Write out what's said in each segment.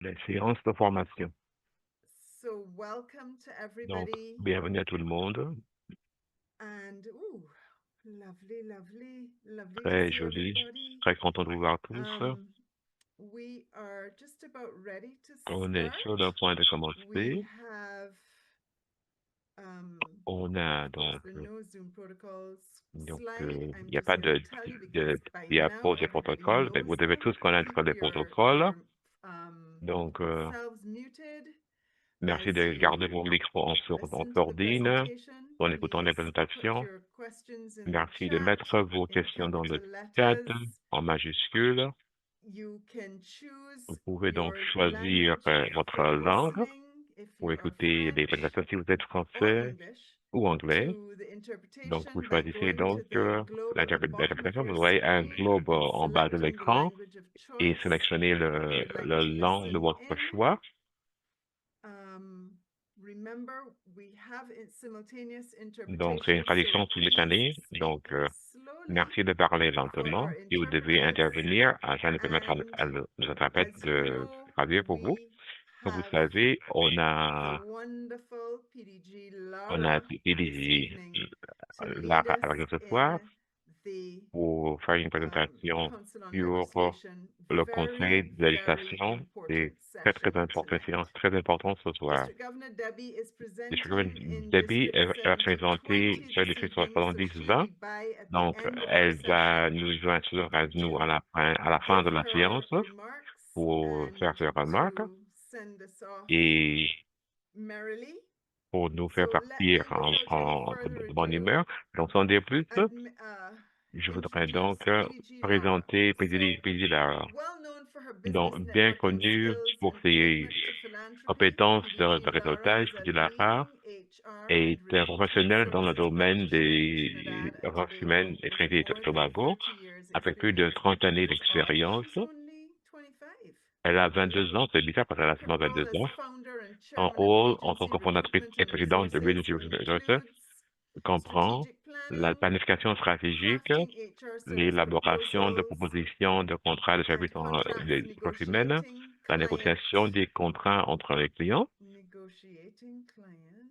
les séances de formation. So welcome to Donc, everybody. bienvenue à tout le monde. And ooh, lovely, lovely, lovely to Très see joli. everybody. Très content de vous voir tous. Um, we are just about ready to On est sur start. le point de We commencer. have, On a of course, the no Zoom protocols. Slide, il I'm n'y a just pas going to tell you de because by diapos now et everybody protocoles, mais knows vous devez them. tous connaître Keep les protocoles. Donc, selves muted merci as de garder you vos micros en listen to the sourdine presentation. en écoutant les Please put présentations. your questions in the Merci de chat mettre vos in questions dans le capital chat letters. en majuscule. You can choose Vous pouvez donc your choisir language votre for langue listening if pour you are écouter les French présentations si vous êtes or français English ou anglais. to the Donc, vous interpretation by choisissez going donc to the globe at the bottom of l'interprétation. your Vous voyez un screen globe and en bas de selecting the l'écran language of et choice sélectionnez that you would like le to langue de listen votre in. choix. Um, Remember, we have simultaneous Donc, c'est une interpretation, so traduction please simultanée. speak Donc, slowly merci de parler for our lentement et vous devez interpreters. intervenir afin de permettre And à nos interprètes as you de know, traduire pour vous. we Comme vous have savez, the wonderful PDG on a Lara this utilisé evening to lead Lara us avec nous ce in soir the pour faire une présentation Council on sur Legislation. le Very, Conseil de very législation. C'est important très, très session important, une tonight. séance très importante ce soir. District Governor Debbie is Le presenting chef in Debbie, District elle va présenter 7020 sur les this chiffres evening, so she'll 70-20. be by at the Donc, end of our elle va session nous joindre à nous to à la fin give de la her séance remarks pour faire and ses remarques to send us off et merrily. pour nous faire So let partir me, without any further de bonne ado, humeur. Donc, sans dire plus, je voudrais introduce donc PDG Lara. présenter So, Président Lara. well known for her Donc, business bien networking connu skills pour and ses commitment to philanthropy, compétences PDG de Lara réseautage, is a Président Lara leading HR and est un recruitment professionnel dans le services domaine practitioner in des Trinidad and ressources Tobago humaines et with Trinité et more than Tobago, 30 years avec plus de experience. 30 années How odd, d'expérience. she's only 25. Elle a 22 ans, c'est bizarre parce qu'elle a Her seulement role 22 as ans. founder and Son chairman of rôle en tant Regency que fondatrice Recruitment et and présidente de Resources Leadership Resources includes comprend strategic planning, la planification stratégique, crafting HR service l'élaboration de proposals, propositions de contrats de services and en contracts des ressources humaines, negotiating la client. négociation des contrats entre les clients. Negotiating client.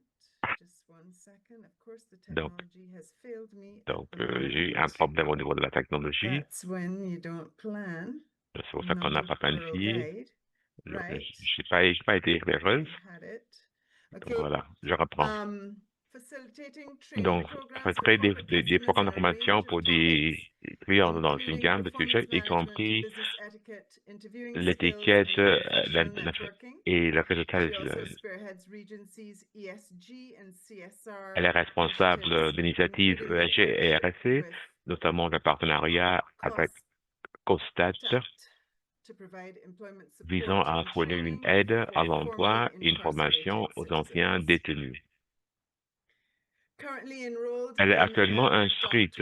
Just one second. Of course, the Donc, technology has failed me at donc the j'ai eu moment. un problème au niveau de la technologie. That's when you don't plan. C'est pour ça qu'on Not n'a a pas Girl planifié. Guide. Donc, Right. j'ai pas été heureuse. I had it. Donc Okay. voilà, je reprends. Facilitating training Donc, programs for préparer corporate des customers programmes on de a formation range pour of topics, des clients dans une including gamme de sujets, performance y management, compris business etiquette, interviewing skills, l'étiquette and professional networking. et le réseautage. She also spearheads Regency's ESG and Elle CSR est responsable initiatives, d'initiatives including the ESG et partnership RSE, with notamment le partenariat avec COSTAT COSTAT to provide employment visant support à and fournir une training aide à for formerly l'emploi et une formation incarcerated aux anciens citizens. détenus. Currently enrolled Elle est in actuellement inscrite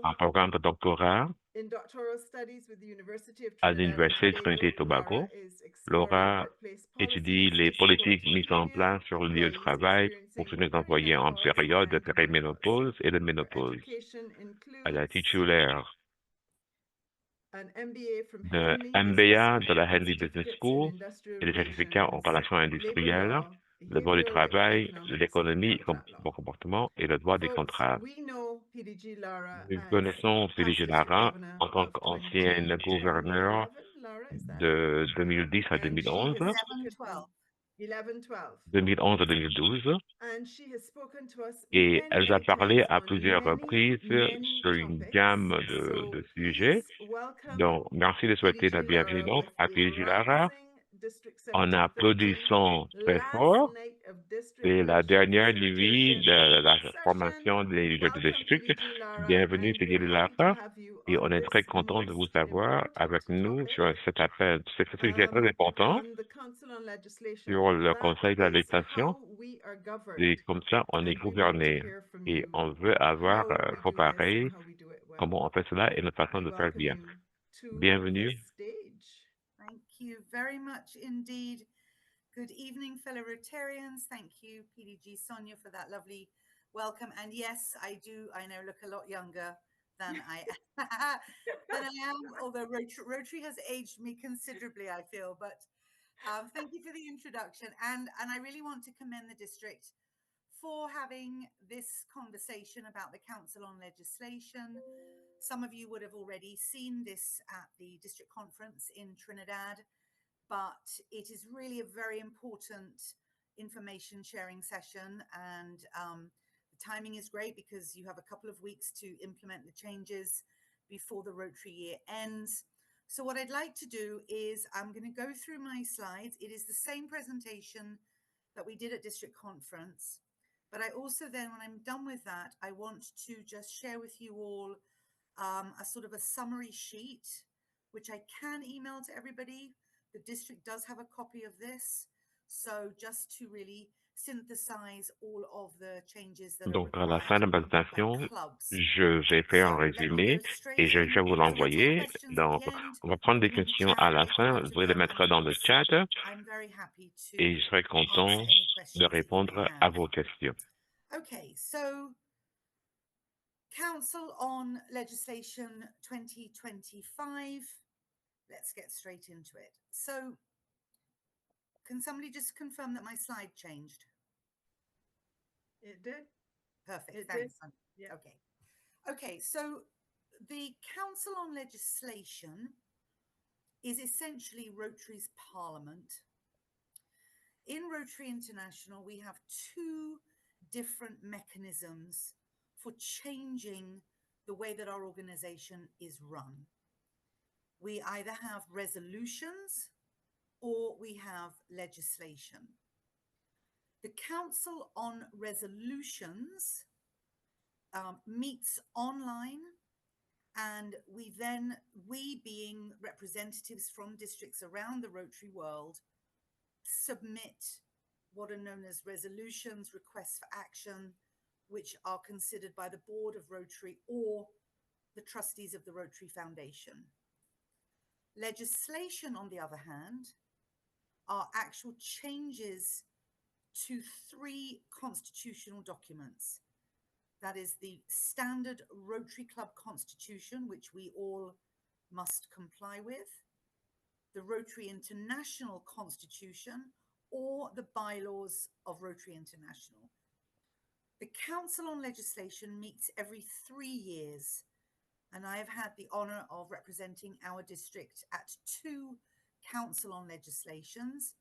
en programme de doctorat doctoral studies with the University of à Trinidad and l'Université de Trinité et Tobago, Laura Tobago. is exploring Laura workplace étudie policies les to support politiques mises en female place sur le lieu de employees travail pour experiencing tous les employés en perimenopause période de and menopause. périménopause et de Her ménopause. education Elle est includes titulaire an MBA from de Henley Business MBA de School la and Henley Business certificates in School industrial et des certificats en relations, relations labor industrielles, law, le droit du behavioral travail, economics, and l'économie, contract law. bon comportement et le droit des Folks, contrats. we know PDG Lara Nous as connaissons past Félix district Lara governor en tant of qu'ancienne 2010 to gouverneure 11. Lara, is that it? de 2010 à And she 2011, has spoken 11, 12. 2011 à 2012, And she has spoken to us et many, elle a many parlé times à on plusieurs many, reprises many sur une gamme topics. So de sujets. please welcome Donc, merci de souhaiter la PDG bienvenue Lara donc with à a Félix Lara rousing District en 7020 applaudissant très last fort. night of district C'est la leadership dernière nuit facilitation de la session. formation des leaders de Welcome, district. PDG Lara, Bienvenue, and we're Félix happy to Lara. have you Et on on est this très content de vous most avoir important avec nous topic sur cet appel. C'est ce sujet très important on the Council on Legislation. sur le That Conseil de la is législation. how we are governed. Et comme ça, on est And we want to gouverné. hear from Et you on veut avoir, how we faut do this and pareil, how we do it well. comment on fait cela et notre façon I de faire welcome bien. you to the Bienvenue. stage. Thank you very much indeed. Good evening, fellow Rotarians. Thank you, PDG Sonia, for that lovely welcome. And yes, I do. I now look a lot younger than I than I am. Although Rotary has aged me considerably, I feel. But Thank you for the introduction, and I really want to commend the district for having this conversation about the Council on Legislation. Some of you would have already seen this at the district conference in Trinidad, but it is really a very important information sharing session, and the timing is great because you have a couple of weeks to implement the changes before the Rotary year ends. So what I'd like to do is I'm going to go through my slides. It is the same presentation that we did at district conference, but I also then, when I'm done with that, I want to just share with you all a sort of a summary sheet, which I can email to everybody. The district does have a copy of this. So just to really synthesize all of the changes that are Donc, à la fin de required ma by présentation, clubs. je vais faire un So let me go résumé straight et je vais in. vous We'll take l'envoyer. questions at Donc, the end. on va prendre des Put them in the questions à chat. la If you fin. want Vous to pouvez les vote on mettre dans le this, chat I'm very happy et to je serai content answer any de questions that you may répondre à have. vos questions. Okay, so Council on Legislation 2025. Let's get straight into it. So can somebody just confirm that my slide changed? It did. Perfect. It Thanks. did. Yeah. Okay. Okay. So the Council on Legislation is essentially Rotary's parliament. In Rotary International, we have two different mechanisms for changing the way that our organization is run. We either have resolutions or we have legislation. The Council on Resolutions meets online, and we being representatives from districts around the Rotary world, submit what are known as resolutions, requests for action, which are considered by the board of Rotary or the trustees of the Rotary Foundation. Legislation, on the other hand, are actual changes to three constitutional documents. That is the standard Rotary Club Constitution, which we all must comply with, the Rotary International Constitution, or the bylaws of Rotary International. The Council on Legislation meets every 3 years, and I have had the honour of representing our district at 2 Council on Legislations,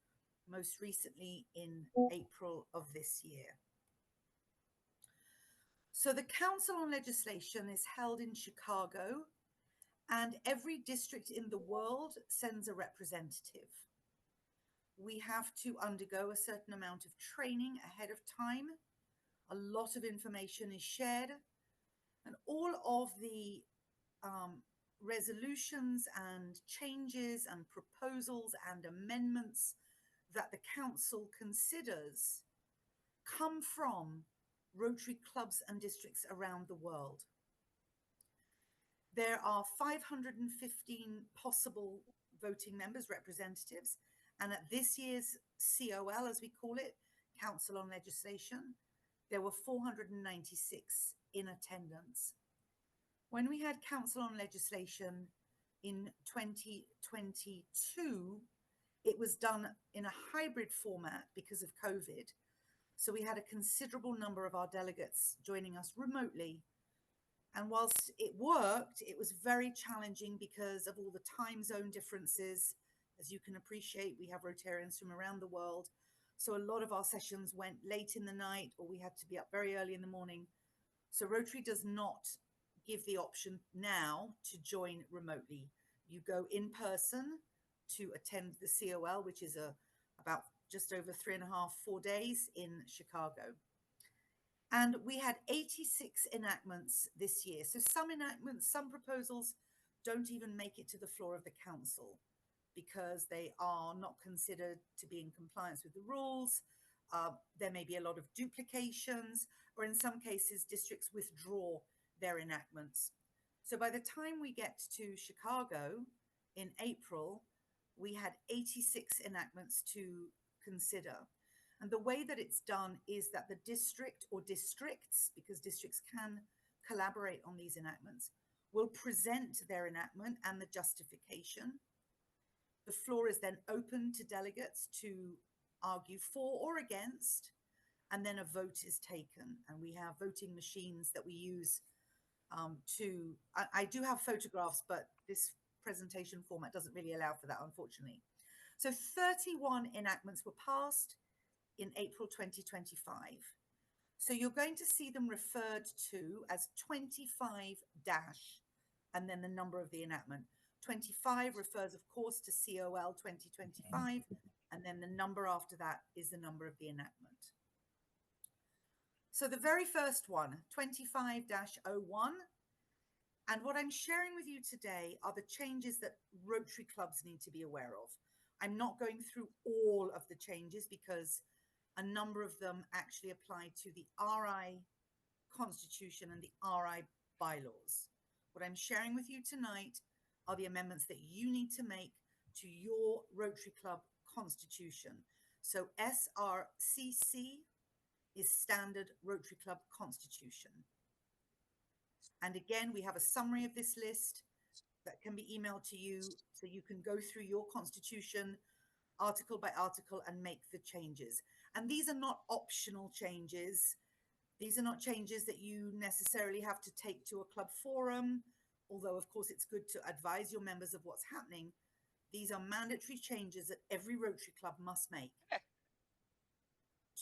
most recently in April of this year. So the Council on Legislation is held in Chicago, and every district in the world sends a representative. We have to undergo a certain amount of training ahead of time. A lot of information is shared, and all of the resolutions and changes and proposals and amendments that the council considers come from Rotary clubs and districts around the world. There are 515 possible voting members, representatives, and at this year's COL, as we call it, Council on Legislation, there were 496 in attendance. When we had Council on Legislation in 2022, it was done in a hybrid format because of COVID. So we had a considerable number of our delegates joining us remotely. And whilst it worked, it was very challenging because of all the time zone differences. As you can appreciate, we have Rotarians from around the world. So a lot of our sessions went late in the night, or we had to be up very early in the morning. So Rotary does not give the option now to join remotely. You go in person to attend the COL, which is about just over 3.5, 4 days in Chicago. And we had 86 enactments this year. So some enactments, some proposals don't even make it to the floor of the council because they are not considered to be in compliance with the rules. There may be a lot of duplications, or in some cases, districts withdraw their enactments. So by the time we get to Chicago in April, we had 86 enactments to consider. And the way that it's done is that the district or districts, because districts can collaborate on these enactments, will present their enactment and the justification. The floor is then open to delegates to argue for or against, and then a vote is taken. And we have voting machines that we use I do have photographs, but this presentation format doesn't really allow for that, unfortunately. So 31 enactments were passed in April 2025. So you're going to see them referred to as 25 dash, and then the number of the enactment. 25 refers, of course, to COL 2025, and then the number after that is the number of the enactment. So the very first one, 25-01, and what I'm sharing with you today are the changes that Rotary clubs need to be aware of. I'm not going through all of the changes because a number of them actually apply to the RI Constitution and the RI bylaws. What I'm sharing with you tonight are the amendments that you need to make to your Rotary Club Constitution. So SRCC is Standard Rotary Club Constitution. And again, we have a summary of this list that can be emailed to you so you can go through your constitution article by article and make the changes. And these are not optional changes. These are not changes that you necessarily have to take to a club forum, although of course it's good to advise your members of what's happening. These are mandatory changes that every Rotary Club must make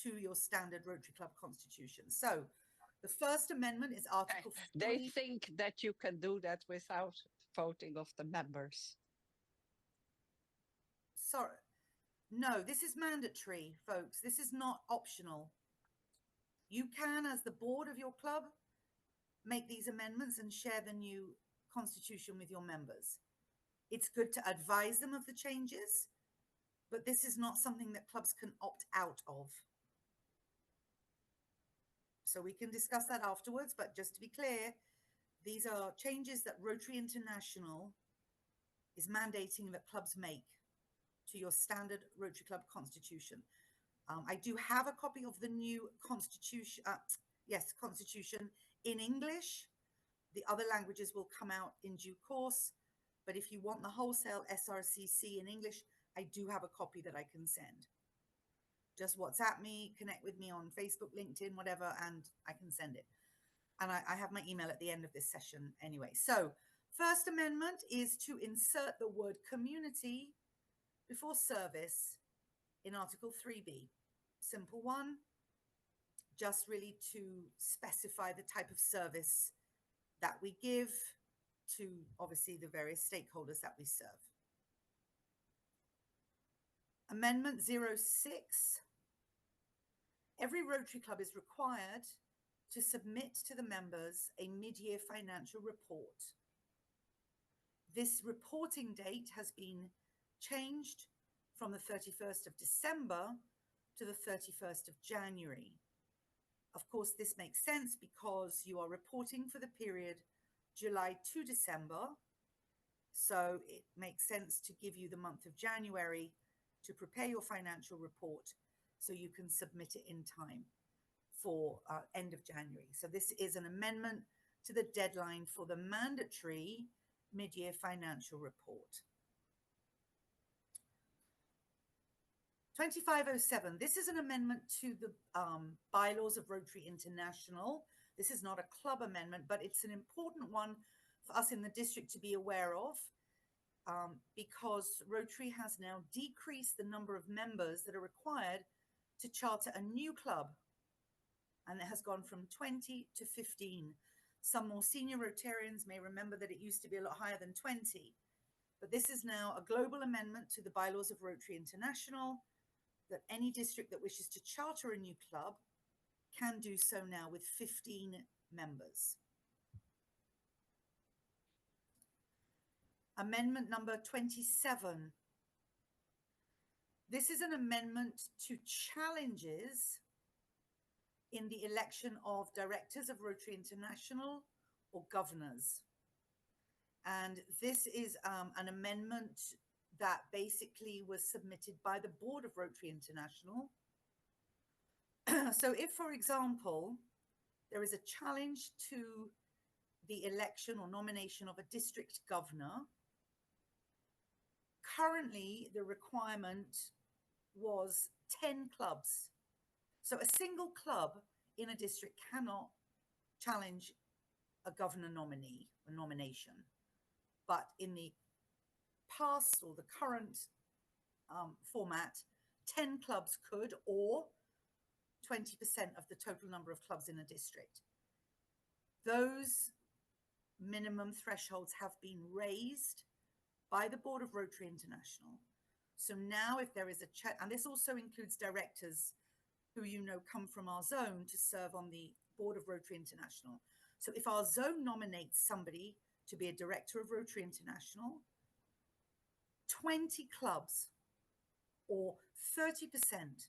to your standard Rotary Club constitution. So the first amendment is Article 3. They think that you can do that without voting of the members. Sorry. No, this is mandatory, folks. This is not optional. You can, as the board of your club, make these amendments and share the new constitution with your members. It's good to advise them of the changes, but this is not something that clubs can opt out of. So we can discuss that afterwards, but just to be clear, these are changes that Rotary International is mandating that clubs make to your standard Rotary Club constitution. I do have a copy of the new constitution, constitution in English. The other languages will come out in due course, but if you want the wholesale SRCC in English, I do have a copy that I can send. Just WhatsApp me, connect with me on Facebook, LinkedIn, whatever, and I can send it. And I have my email at the end of this session anyway. So first amendment is to insert the word community before service in Article 3B. Simple one, just really to specify the type of service that we give to obviously the various stakeholders that we serve. Amendment 06. Every Rotary Club is required to submit to the members a mid-year financial report. This reporting date has been changed from the 31st of December to the 31st of January. Of course, this makes sense because you are reporting for the period July to December. So it makes sense to give you the month of January to prepare your financial report so you can submit it in time for end of January. So this is an amendment to the deadline for the mandatory mid-year financial report. 2507, this is an amendment to the bylaws of Rotary International. This is not a club amendment, but it's an important one for us in the district to be aware of because Rotary has now decreased the number of members that are required to charter a new club. And it has gone from 20 to 15. Some more senior Rotarians may remember that it used to be a lot higher than 20. But this is now a global amendment to the bylaws of Rotary International that any district that wishes to charter a new club can do so now with 15 members. Amendment number 27. This is an amendment to challenges in the election of directors of Rotary International or governors. And this is an amendment that basically was submitted by the board of Rotary International. So if, for example, there is a challenge to the election or nomination of a district governor, Currently, the requirement was 10 clubs. So a single club in a district cannot challenge a governor nominee or nomination. But in the past or the current format, 10 clubs could, or 20% of the total number of clubs in a district. Those minimum thresholds have been raised by the Board of Rotary International. So now if there is a and this also includes directors who come from our zone to serve on the Board of Rotary International. So if our zone nominates somebody to be a director of Rotary International, 20 clubs or 30%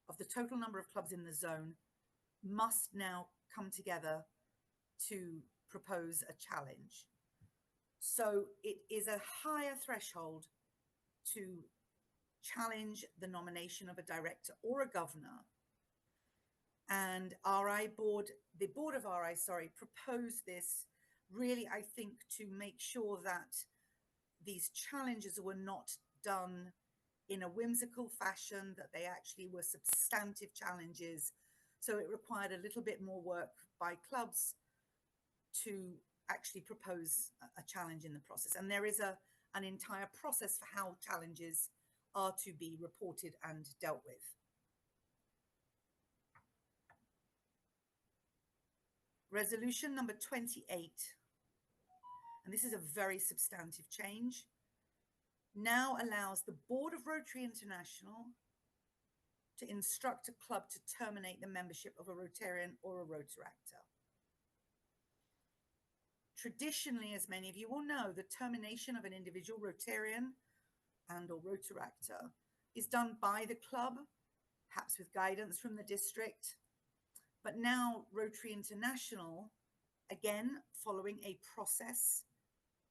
of the total number of clubs in the zone must now come together to propose a challenge. So it is a higher threshold to challenge the nomination of a director or a governor. And the board of RI, proposed this really, I think, to make sure that these challenges were not done in a whimsical fashion, that they actually were substantive challenges. So it required a little bit more work by clubs to actually propose a challenge in the process. And there is an entire process for how challenges are to be reported and dealt with. Resolution number 28, and this is a very substantive change, now allows the Board of Rotary International to instruct a club to terminate the membership of a Rotarian or a Rotaractor. Traditionally, as many of you will know, the termination of an individual Rotarian and or Rotaractor is done by the club, perhaps with guidance from the district. But now Rotary International, again, following a process,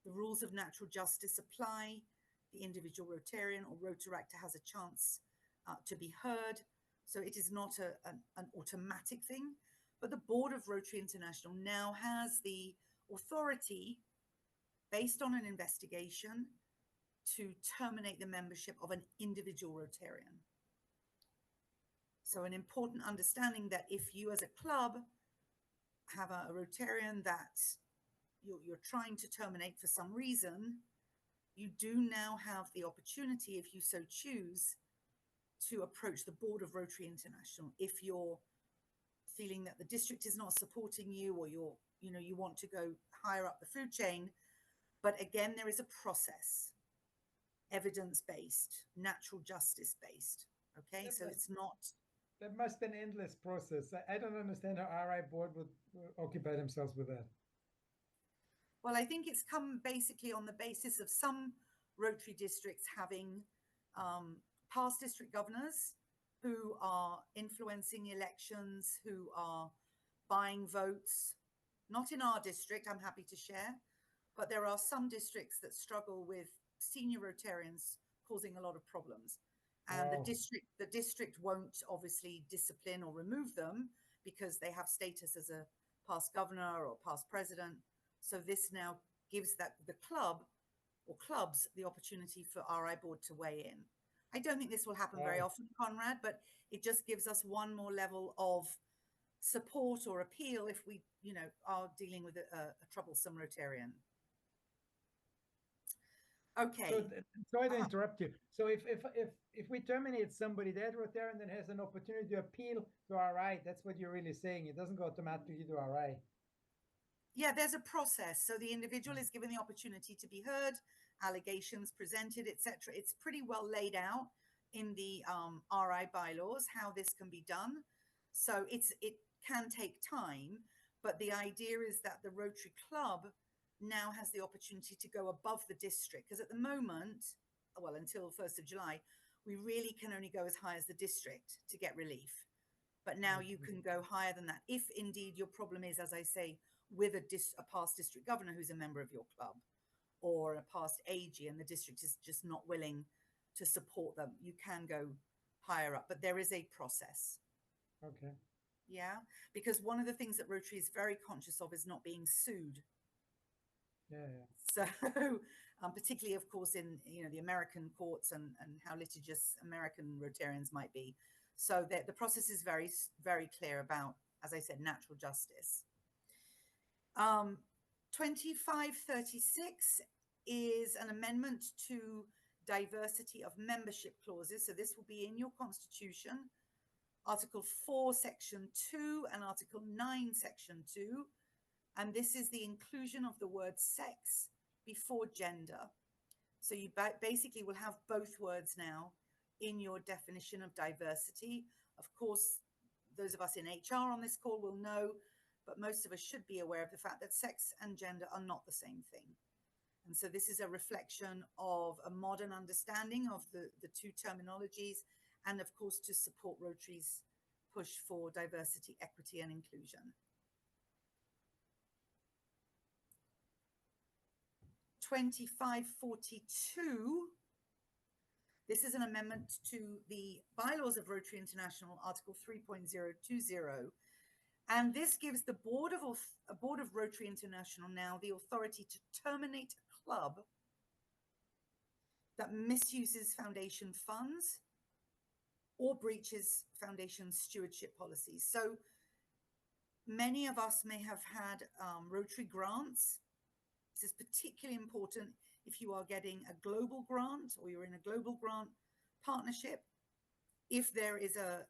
the rules of natural justice apply. The individual Rotarian or Rotaractor has a chance to be heard. So it is not an automatic thing, but the Board of Rotary International now has the authority, based on an investigation, to terminate the membership of an individual Rotarian. So an important understanding that if you as a club have a Rotarian that you're trying to terminate for some reason, you do now have the opportunity, if you so choose, to approach the Board of Rotary International if you're feeling that the district is not supporting you, or you want to go higher up the food chain. But again, there is a process, evidence-based, natural justice-based. Okay, so it's not. That must be an endless process. I don't understand how RI board would occupy themselves with that. Well, I think it's come basically on the basis of some Rotary districts having past district governors who are influencing elections, who are buying votes. Not in our district, I'm happy to share, but there are some districts that struggle with senior Rotarians causing a lot of problems. And Wow. the district won't obviously discipline or remove them because they have status as a past governor or past president. So this now gives the club or clubs the opportunity for RI board to weigh in. I don't think this will happen very often, Conrad, but it just gives us one more level of support or appeal if we, are dealing with a troublesome Rotarian. Okay. So sorry to interrupt you. So if we terminate somebody, that Rotarian then has an opportunity to appeal to RI. That's what you're really saying. It doesn't go automatically to RI. Yeah, there's a process. So the individual is given the opportunity to be heard, allegations presented, etc. It's pretty well laid out in the RI bylaws how this can be done. So it can take time, but the idea is that the Rotary Club now has the opportunity to go above the district, because at the moment, well, until 1st of July, we really can only go as high as the district to get relief. But now you can go higher than that if indeed your problem is, as I say, with a past district governor who's a member of your club, or a past AG and the district is just not willing to support them. You can go higher up, but there is a process. Okay. Yeah, because one of the things that Rotary is very conscious of is not being sued. Yeah. So particularly, of course, in the American courts and how litigious American Rotarians might be. So the process is very, very clear about, as I said, natural justice. 2536 is an amendment to diversity of membership clauses. So this will be in your constitution, Article 4, Section 2 and Article 9, Section 2. And this is the inclusion of the word sex before gender. So you basically will have both words now in your definition of diversity. Of course, those of us in HR on this call will know, but most of us should be aware of the fact that sex and gender are not the same thing. And so this is a reflection of a modern understanding of the two terminologies, and of course to support Rotary's push for diversity, equity and inclusion. 2542. This is an amendment to the bylaws of Rotary International, Article 3.020. And this gives the board of Rotary International now the authority to terminate a club that misuses foundation funds or breaches foundation stewardship policies. So many of us may have had Rotary grants. This is particularly important if you are getting a global grant or you're in a global grant partnership. If there is an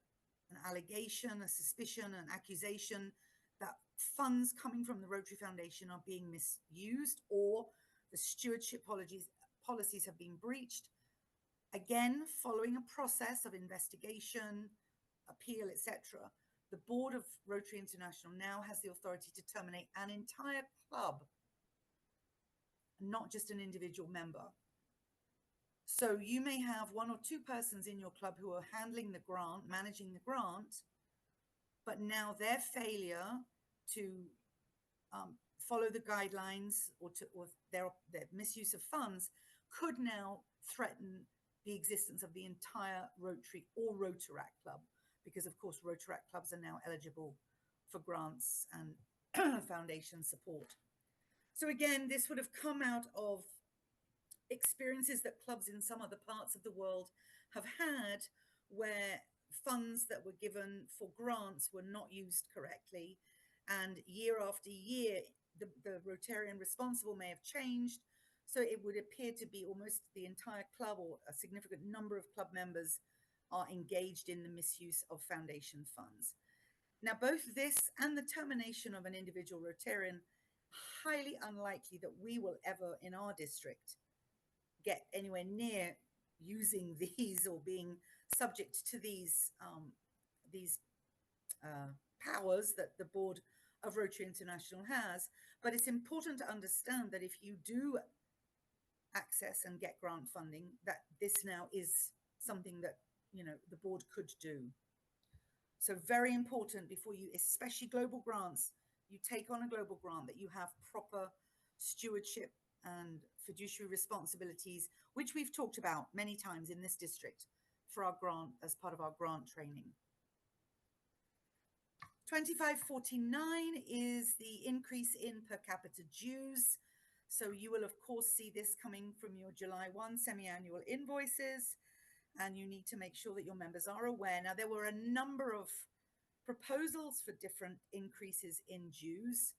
allegation, a suspicion, an accusation that funds coming from the Rotary Foundation are being misused or the stewardship policies have been breached, again, following a process of investigation, appeal, etc., the board of Rotary International now has the authority to terminate an entire club, not just an individual member. So you may have one or two persons in your club who are handling the grant, managing the grant, but now their failure to follow the guidelines or their misuse of funds could now threaten the existence of the entire Rotary or Rotaract club, because of course Rotaract clubs are now eligible for grants and foundation support. So again, this would have come out of experiences that clubs in some other parts of the world have had, where funds that were given for grants were not used correctly, and year after year the Rotarian responsible may have changed, so it would appear to be almost the entire club or a significant number of club members are engaged in the misuse of foundation funds. Now both this and the termination of an individual Rotarian, highly unlikely that we will ever in our district get anywhere near using these or being subject to these powers that the board of Rotary International has. But it's important to understand that if you do access and get grant funding, that this now is something that the board could do. So very important before you, especially global grants, you take on a global grant, that you have proper stewardship and fiduciary responsibilities, which we've talked about many times in this district for our grant, as part of our grant training. 2549 is the increase in per capita dues. So you will of course see this coming from your July 1 semi-annual invoices, and you need to make sure that your members are aware. Now there were a number of proposals for different increases in dues.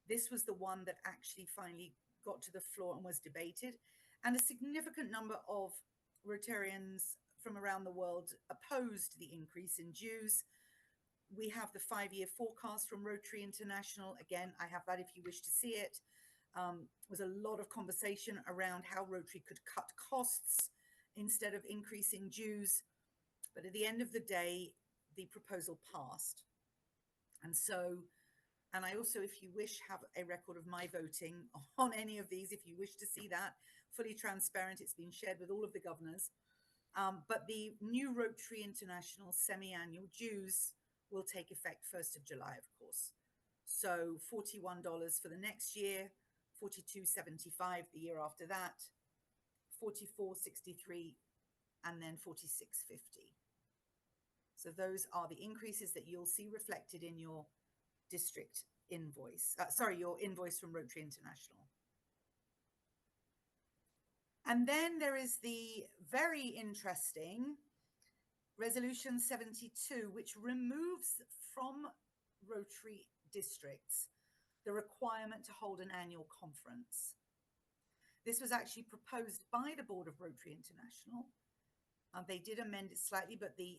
This was the one that actually finally got to the floor and was debated, and a significant number of Rotarians from around the world opposed the increase in dues. We have the 5-year forecast from Rotary International. Again, I have that if you wish to see it. There was a lot of conversation around how Rotary could cut costs instead of increasing dues, but at the end of the day the proposal passed. And so, and I also, if you wish, have a record of my voting on any of these, if you wish to see that, fully transparent. It's been shared with all of the governors. But the new Rotary International semi-annual dues will take effect 1st of July, of course. So $41 for the next year, $42.75 the year after that, $44.63, and then $46.50. So those are the increases that you'll see reflected in your district invoice, your invoice from Rotary International. And then there is the very interesting Resolution 72, which removes from Rotary districts the requirement to hold an annual conference. This was actually proposed by the Board of Rotary International. They did amend it slightly, but the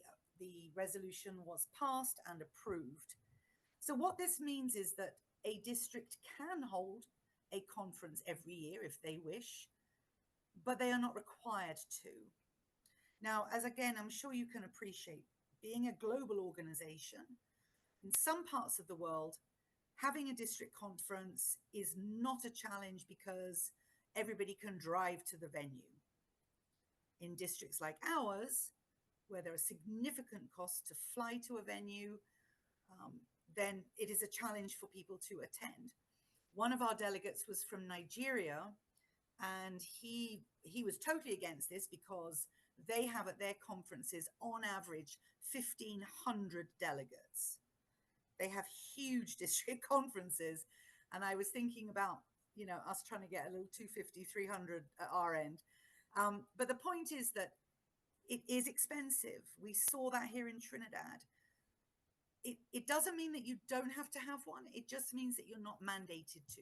resolution was passed and approved. So what this means is that a district can hold a conference every year if they wish, but they are not required to. Now, as again, I'm sure you can appreciate, being a global organization, in some parts of the world, having a district conference is not a challenge because everybody can drive to the venue. In districts like ours, where there are significant costs to fly to a venue, then it is a challenge for people to attend. One of our delegates was from Nigeria, and he was totally against this because they have at their conferences on average 1,500 delegates. They have huge district conferences, and I was thinking about, you know, us trying to get a little 250, 300 at our end. But the point is that it is expensive. We saw that here in Trinidad. It doesn't mean that you don't have to have one. It just means that you're not mandated to.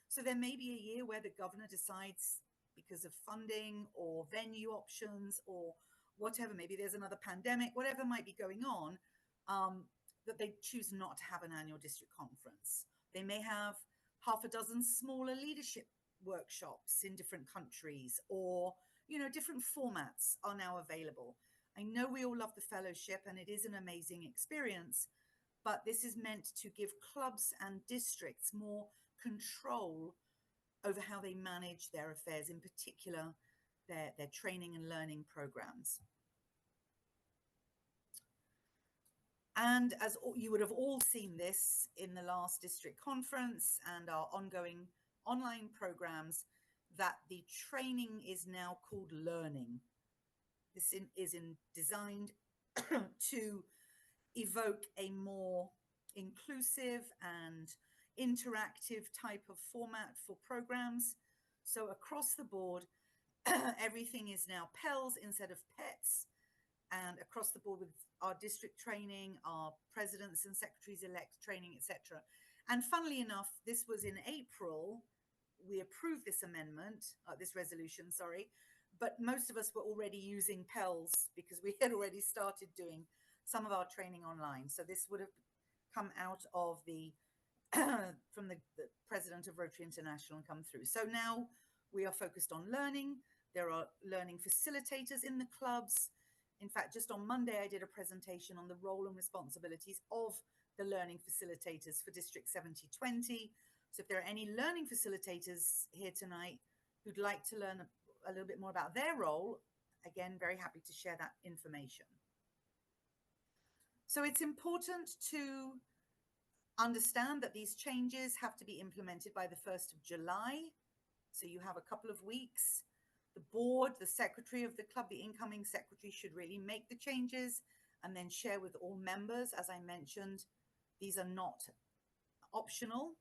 So there may be a year where the governor decides, because of funding or venue options or whatever, maybe there's another pandemic, whatever might be going on, that they choose not to have an annual district conference. They may have half a dozen smaller leadership workshops in different countries, or, you know, different formats are now available. I know we all love the fellowship and it is an amazing experience, but this is meant to give clubs and districts more control over how they manage their affairs, in particular their training and learning programs. And as you would have all seen this in the last district conference and our ongoing online programs, that the training is now called learning. This is designed to evoke a more inclusive and interactive type of format for programs. So across the board, everything is now PELs instead of PETs, and across the board with our district training, our presidents and secretaries-elect training, etc. And funnily enough, this was in April. We approved this amendment, this resolution, sorry, but most of us were already using PELs because we had already started doing some of our training online. So this would have come out of the from the president of Rotary International and come through. So now we are focused on learning. There are learning facilitators in the clubs. In fact, just on Monday, I did a presentation on the role and responsibilities of the learning facilitators for District 7020. So if there are any learning facilitators here tonight who'd like to learn a little bit more about their role, again, very happy to share that information. So it's important to understand that these changes have to be implemented by the 1st of July. So you have a couple of weeks. The board, the secretary of the club, the incoming secretary should really make the changes and then share with all members. As I mentioned, these are not optional.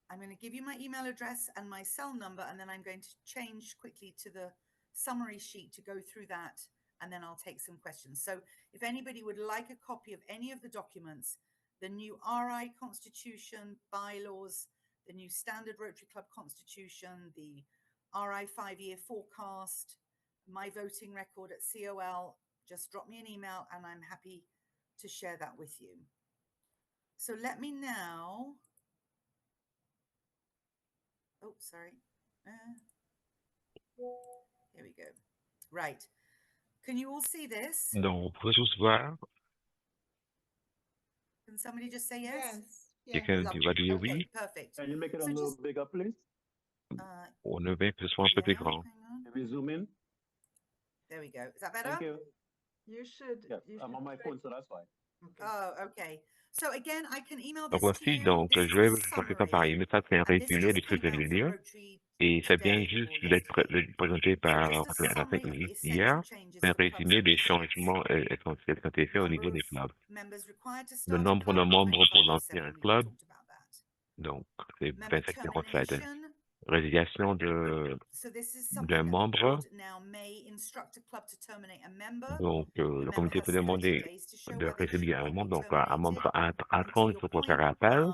I'm going to give you my email address and my cell number, and then I'm going to change quickly to the summary sheet to go through that, and then I'll take some questions. So if anybody would like a copy of any of the documents, the new RI Constitution, bylaws, the new Standard Rotary Club Constitution, the RI 5-year forecast, my voting record at COL, just drop me an email and I'm happy to share that with you. So let me now, oh, sorry. Here we go. Right. Can you all see this? Donc, vous pouvez tous voir. Can somebody just say yes? Quelqu'un va dire Okay, oui. perfect. Can you make it a So little just, bigger, please? On a 20 soit un peu plus grand. hang on. Can we zoom in? There we go. Is that better? Thank you. You should. Yes, you I'm should on my try- phone, so that's fine. Okay. Oh, okay. So again, I can email Donc this to voici, you. donc This je vais is a faire ça par summary, message, c'est un and this résumé de just ce que came vous out avez from lu. Rotary Et ça vient today juste or d'être yesterday. présenté So par just a la summary of the hier. essential changes C'est un for clubs résumé and des districts. changements essentiels qui ont été faits au niveau Number des of clubs. members required to Le start a nombre de club, membres pour 25 to lancer 7. un We club, talked about that. donc c'est Member 25 qui ont fait. termination, résiliation de So this is d'un something that the membre. board now may instruct a club to terminate a member. Donc, The le member comité has peut 30 demander days to show de whether he résilier should un not be membre. Donc, un terminated. membre a And to 30 your jours pour faire point, appel.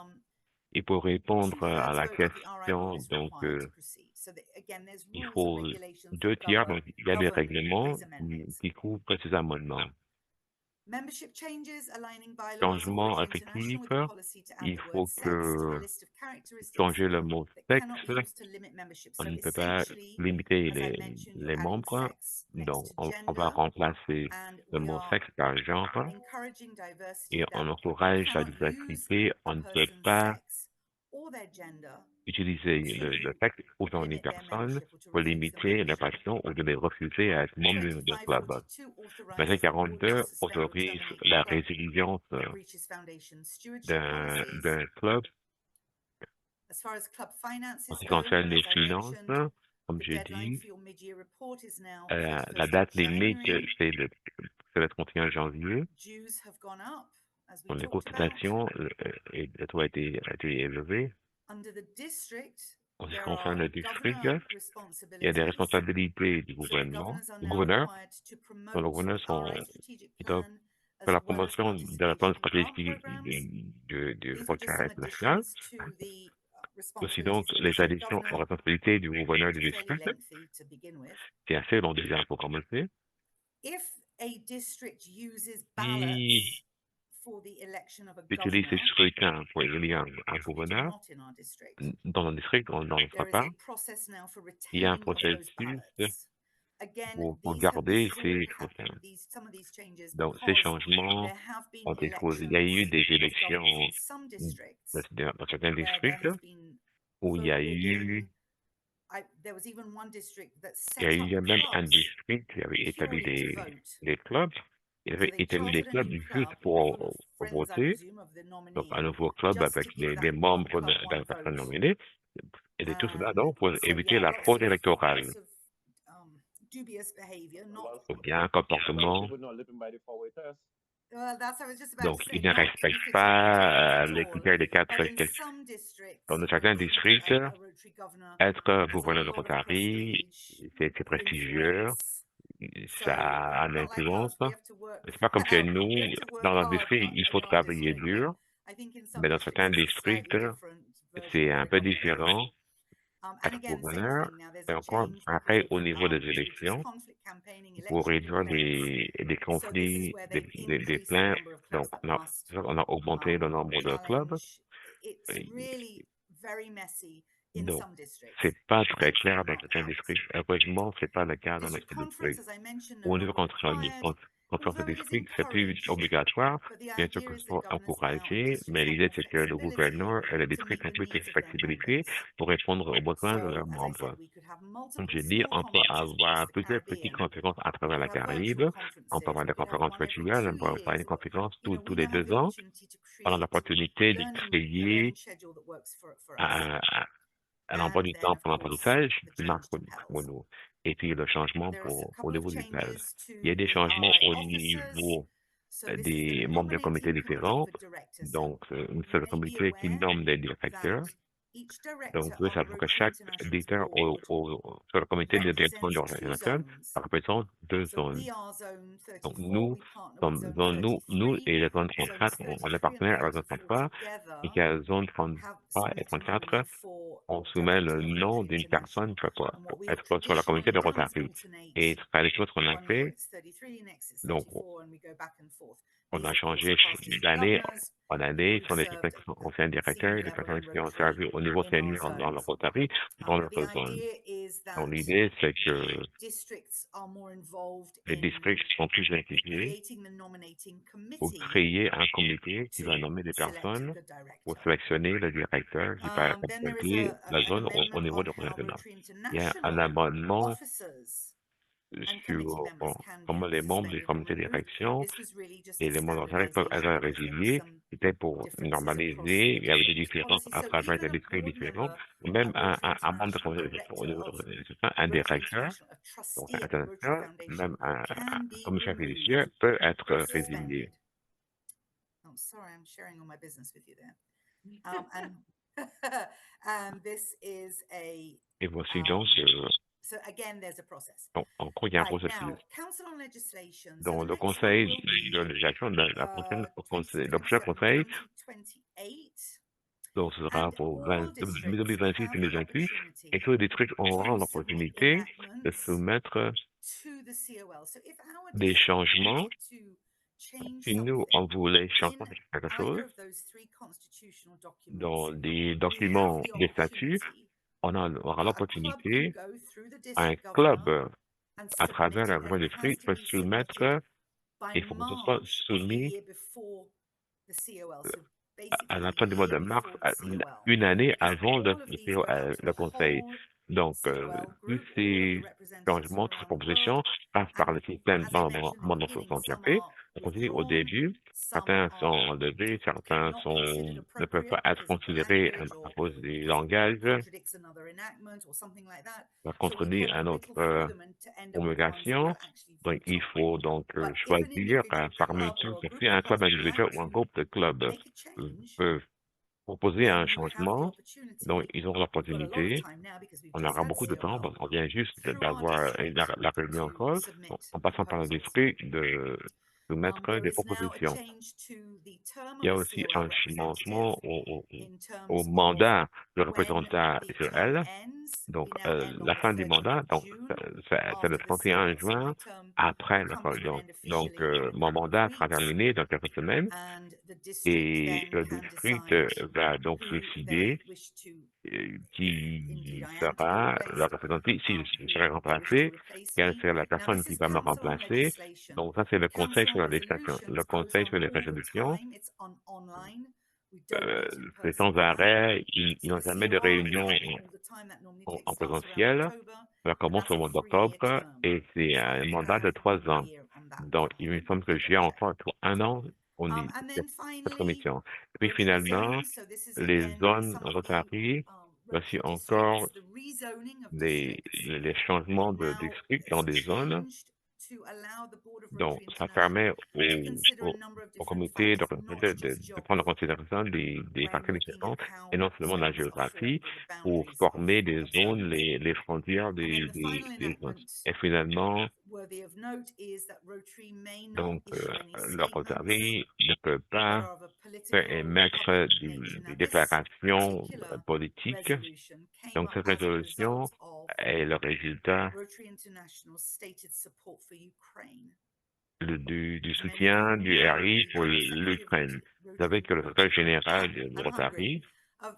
Et pour répondre à two-thirds la vote of the RI board question, is donc, required to proceed. So that, again, there's il rules and faut regulations that 2 tiers. Donc, il y a des govern règlements these amendments. qui couvrent ces amendements. Membership changes, aligning bylaws of Changement Rotary International with the effectif, policy to add il the word faut sex to que the list of characteristics changer le mot that cannot be sexe. used to limit membership. On So ne peut pas essentially, limiter as I mentioned, les you're adding membres. sex next Donc, to on va gender, remplacer and le we mot are sexe par genre encouraging diversity et that on you encourage la cannot use diversité. a On ne peut person's pas sex or their gender utiliser le sexe ou dans une limit their personne membership or to pour refuse them limiter la membership. passion ou de les refuser à être membre de club. 2542 authorizes Verset the board to 42 suspend or autorise terminate la a club résilience that breaches foundation stewardship policies. d'un club As far as club en finances ce qui go, concerne les as I finances. mentioned, Comme the j'ai deadline dit, for your mid-year report is now la 31st of date limite, January. c'est le 31 janvier. Dues have gone up, as we Donc, les talked about. cotisations le taux a été élevé. Under the district, En ce qui there concerne are le district, governor il y a des responsibilities. responsabilités du So the gouvernement, governors are du now gouverneur. required to Donc, promote le gouverneur the RI strategic ils doivent plan faire as la well as promotion de la plan participation in grant stratégique programs. du These were just Rotary some international. additions to the Aussi donc responsibilities of the les district additions aux governor, responsabilités du gouverneur du which is fairly district. lengthy to begin with. C'est assez long déjà pour commencer. If a district uses Si ballots for the election of a utilise ces governor, scrutins pour élire un which we do gouverneur, not in our district, dans un district, on n'en fera there is pas. a process now for Il y a un retaining of those processus ballots. Again, pour these have garder ces happened, scrutins. some of these changes, Donc, ces because changements there have been ont été causés. elections Il y a eu des of élections governors in some districts dans certains where there districts has been où il y a voted eu, in. There was even one district that il y a set up eu même un clubs district qui avait établi purely to vote. des clubs. Il So avait they établi des chartered a clubs new juste club pour full of friends, I voter. presume, of the Donc, un nominee, nouveau club just avec to give des that membres club de la one personne vote. nominée. Et de tout cela, donc, pour So éviter yeah, la fraude électorale. lots of dubious behavior, not. Donc, il y a un comportement. Well, that's I was just about Donc, to say, ils ne not respectent befitting pas Rotary les at all. critères des quatre But in questions. some districts, Dans certains being districts, a Rotary governor être has a gouverneur de lot of Rotary, prestige, c'est prestigieux, influence. So ça a not like l'influence. us, we have to work. C'est pas comme chez nous, We have to work dans hard l'industrie, il faut in our travailler district, but dur, I think in some mais dans districts certains it's a districts, slightly different version c'est of un what a peu governor does. différent. And Être again, same gouverneur, thing. Now there's et a encore change après because au of niveau des reduced élections, conflict campaigning, pour election réduire complaints. des So this is conflits, where they've des increased the plaintes. number of Donc, clubs that must on a augmenté le nombre de clubs. challenge. It's really very messy in Donc, some districts. c'est pas très Thankfully clair dans not certains ours. districts. Heureusement, c'est pas le cas dans District notre conference, district. as I mentioned, no Au niveau longer required. conférence de Although it is district, c'est plus encouraged, obligatoire. but the Bien sûr idea que is c'est that governors now and encouragé, districts mais have l'idée, more c'est que le flexibility gouverneur et le to district meet the ont plus de needs of their flexibilité members. pour répondre aux besoins de So, leurs as I membres. said, we could have Comme multiple j'ai dit, small on peut conferences across avoir the plusieurs petites Caribbean. conférences à travers We la could have Caraïbe. virtual On peut conferences. avoir We des could have conférences one every virtuelles, on 2 peut avoir une years. conférence You know, tous we les now have 2 the ans. opportunity to On a create l'opportunité de a learning créer schedule that works for us. un emploi And du then, temps of pour course, l'apprentissage the qui marche change to pour PELS. nous. Et puis le changement There are a au couple of niveau du PEL. changes to Il y a des the changements RI au officers. niveau So this is the des membres d'un comité nominating committee différent. for directors. So Donc, you c'est le may be comité qui aware nomme des that directeurs. each Donc, director vous devez on savoir que Rotary chaque International's directeur board sur le comité de direction represents du two ordinateur, zones. ça représente 2 So zones. we are zone Donc, 34. We partner with zone nous 33. et la zone Zones 34, on est 33 and partenaires à la zone 34 33, together et qu'à la zone have 33 et submit a 34, nominee for on soumet le director of nom Rotary d'une personne International. And what pour we have être sur le comité traditionally de done is Rotary. alternate. Et c'est les choses qu'on a One year fait. it's 33, next it's Donc, 34, and we go back and forth. on These, a of course, changé are past district d'année governors, en année. people who've Sont les served personnes at qui sont the anciens senior directeurs, les level personnes in qui ont Rotary servi au niveau in our senior dans le zones. Rotary dans But the notre zone. idea is that Donc, l'idée, c'est que districts are more involved les in districts sont plus impliqués creating the nominating pour committee créer un comité qui va to nommer des select personnes the pour director. sélectionner le directeur qui va Then there is représenter la an zone au amendment niveau on de how représentation. Rotary Il y a un International amendement officers and committee sur members can comment get les membres des suspended and comités de removed. direction This was really just et a les membres d'entrée peuvent standardization être because there were résiliés. some C'était pour differences across normaliser. the Il y avait des district's différences policy. à So travers even les a districts board différents. member, Même a Rotary un membre de International comité de direction au director niveau de of l'organisation, un Rotary directeur, International, a donc trustee un of the Rotary directeur, Foundation, même un can be commissaire removed fiduciaire peut être or résilié. suspended. Oh, sorry, I'm sharing all my business with you there. And And this is a Et voici donc, so again there's a process. en gros, il y a un Right, processus. now, Council on Legislation. So Dans the le next one Conseil will de be législation, la prochaine conseil, le prochain 2027, conseil, 2028. donc ce sera And pour all districts 2026 have et the 2028, opportunity et tous les districts auront to submit l'opportunité de enactments soumettre to the COL. So if our des district changements. wanted to change Si nous, something on voulait changer in quelque chose either of those three constitutional dans documents, des we have documents, the des statuts, opportunity. on aura A club can l'opportunité, go through the un district club, governor and à travers submit la it, and voie it des has district, to peut be submitted soumettre, by il faut que ce soit March of the soumis year before the COL. So à basically la a fin du mois de year mars, before the COL. une année avant All of these go out to le the conseil. whole Donc, COL tous group, all of the ces representatives from changements, toutes ces around the world. propositions passent par And le système as I mentioned at the beginning, some monofrontier. are On dit au withdrawn, début, some certains sont are enlevés, certains not considered ne peuvent pas appropriate être because of the considérés language à or cause du because it langage, contradicts another enactment or something like that. va So we contredire kind of à whittle through notre them and to end up with the ones that promulgation. we'll actually Donc, vote il on. faut donc But if an choisir individual parmi club tous, or a si group un of club clubs would individuel like ou un to groupe de clubs make a change, peuvent proposer un then you have the changement, donc opportunity. ils auront We've got a lot of l'opportunité. time now because we've On just aura had beaucoup de temps COL parce qu'on vient juste through our d'avoir district la réunion to encore, submit en passant par le proposals. district, de soumettre There des is now a propositions. change to the term Il y of a a aussi COL un representative changement in au terms of mandat de when représentant the term Israël. ends. Donc, We now end on la the fin du 30th mandat, of donc, June c'est le after the 31 COL. So my juin term après will le come to an donc, end officially in a mon couple of mandat sera weeks, terminé dans quelques semaines and the district et then le can district decide va donc who they décider wish to, qui indeed I am to be sera le replaced, représentant, si je who serai they wish to remplacé, replace quelle me. sera la Now personne this qui is va me Council on remplacer. Legislation. Donc, ça, c'est le Conseil Council sur on la législation. Le Resolutions goes Conseil on sur les all the résolutions, time. It's online. We don't meet in c'est person sans now. arrêt. Ils So n'ont the jamais de COR is réunion happening all the time. That normally en starts around présentiel. October, Ça and commence that's au a mois 3-year d'octobre term. et c'est So un you mandat de have 3 a ans. year on that Donc, one. il me We'll semble que double j'ai check. encore 1 an au And then cette finally, commission. Et puis Rotary finalement, zones. So this is les again zones some of the Rotary, voici Rotary encore districts. The rezoning of les, districts les changements de now district dans des zones. changed to allow the Board of Donc, Rotary ça International permet to consider a au, number of au different comité factors, not just de prendre en geography, considération des when facteurs looking at différents et how non seulement la zones are géographie formed or the pour boundaries former des of zones, zones. les frontières And then the final des zones. enactment Et finalement, worthy of note is that Rotary may not donc, issue any le statements Rotary ne peut that pas are of a faire political or émettre public nature. des Now, this déclarations particular politiques. resolution came Donc, up cette as a résolution result of est le résultat Rotary International's stated support for Ukraine. du Many of you soutien will du know RI the pour General Secretary of l'Ukraine. Vous savez Rotary, que le secrétaire général de I'm hungry, Rotary, of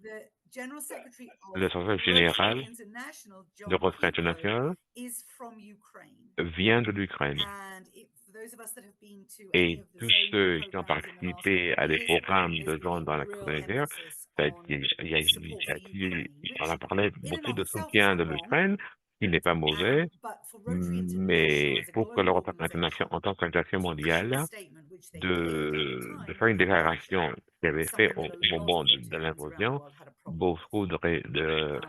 the General Secretary of le secrétaire Rotary général International, de John Rotary Pico, International is from Ukraine. vient de l'Ukraine. And for those of us that have been to any Et of the tous zone ceux qui ont programs in the last participé couple à of des years, programmes there's de been gens dans a la real communauté, emphasis on support for Ukraine, on a which parlé in and beaucoup of de itself is soutien de not wrong. l'Ukraine, qui n'est pas mauvais, But for Rotary International mais as a pour que global l'Europe internationale, organization en tant qu'organisation to issue a mondiale, statement, which they did at the de time faire of une the invasion, déclaration qui avait is fait something that a au lot moment of de Rotarians around the l'invasion, world had a problem with. beaucoup de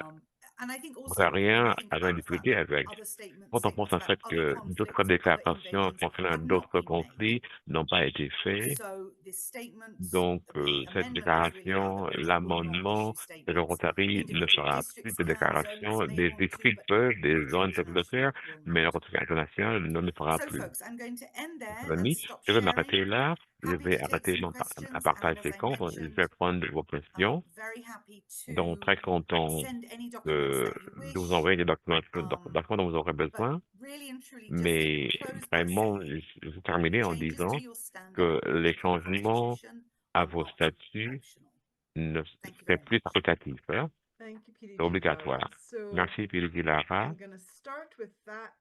And I think also when we Rotariens think avaient about une the fact difficulté that avec. other Quand on pense statements en about fait other que d'autres conflicts or other déclarations invasions concernant have not d'autres been made. conflits n'ont pas été faits, So the statement, donc the cette amendment was really out déclaration, that Rotary will not l'amendement issue de le statements. Rotary ne Individual fera plus districts de can, zones déclaration. may Des want to, districts but peuvent, des Rotary zones peuvent le faire, International will mais le not. Rotary international ne le fera So plus. folks, I'm going to end there Mes and amis, stop je vais sharing. m'arrêter là. Je Happy vais to take arrêter some à questions, and partager as ces I comptes. Je mentioned, vais prendre vos questions. very happy Donc, to très content send any documents that you de vous wish. envoyer des documents dont vous aurez But besoin. really and truly, just Mais close by vraiment, saying je vais terminer en changes disant to your standard que les to the changements Constitution à are vos not statuts optional. ne Thank you c'est very plus much. facultatif, hein, Thank you, c'est PDG obligatoire. Lara. So Merci, Philippe Lara. I'm going to start with that,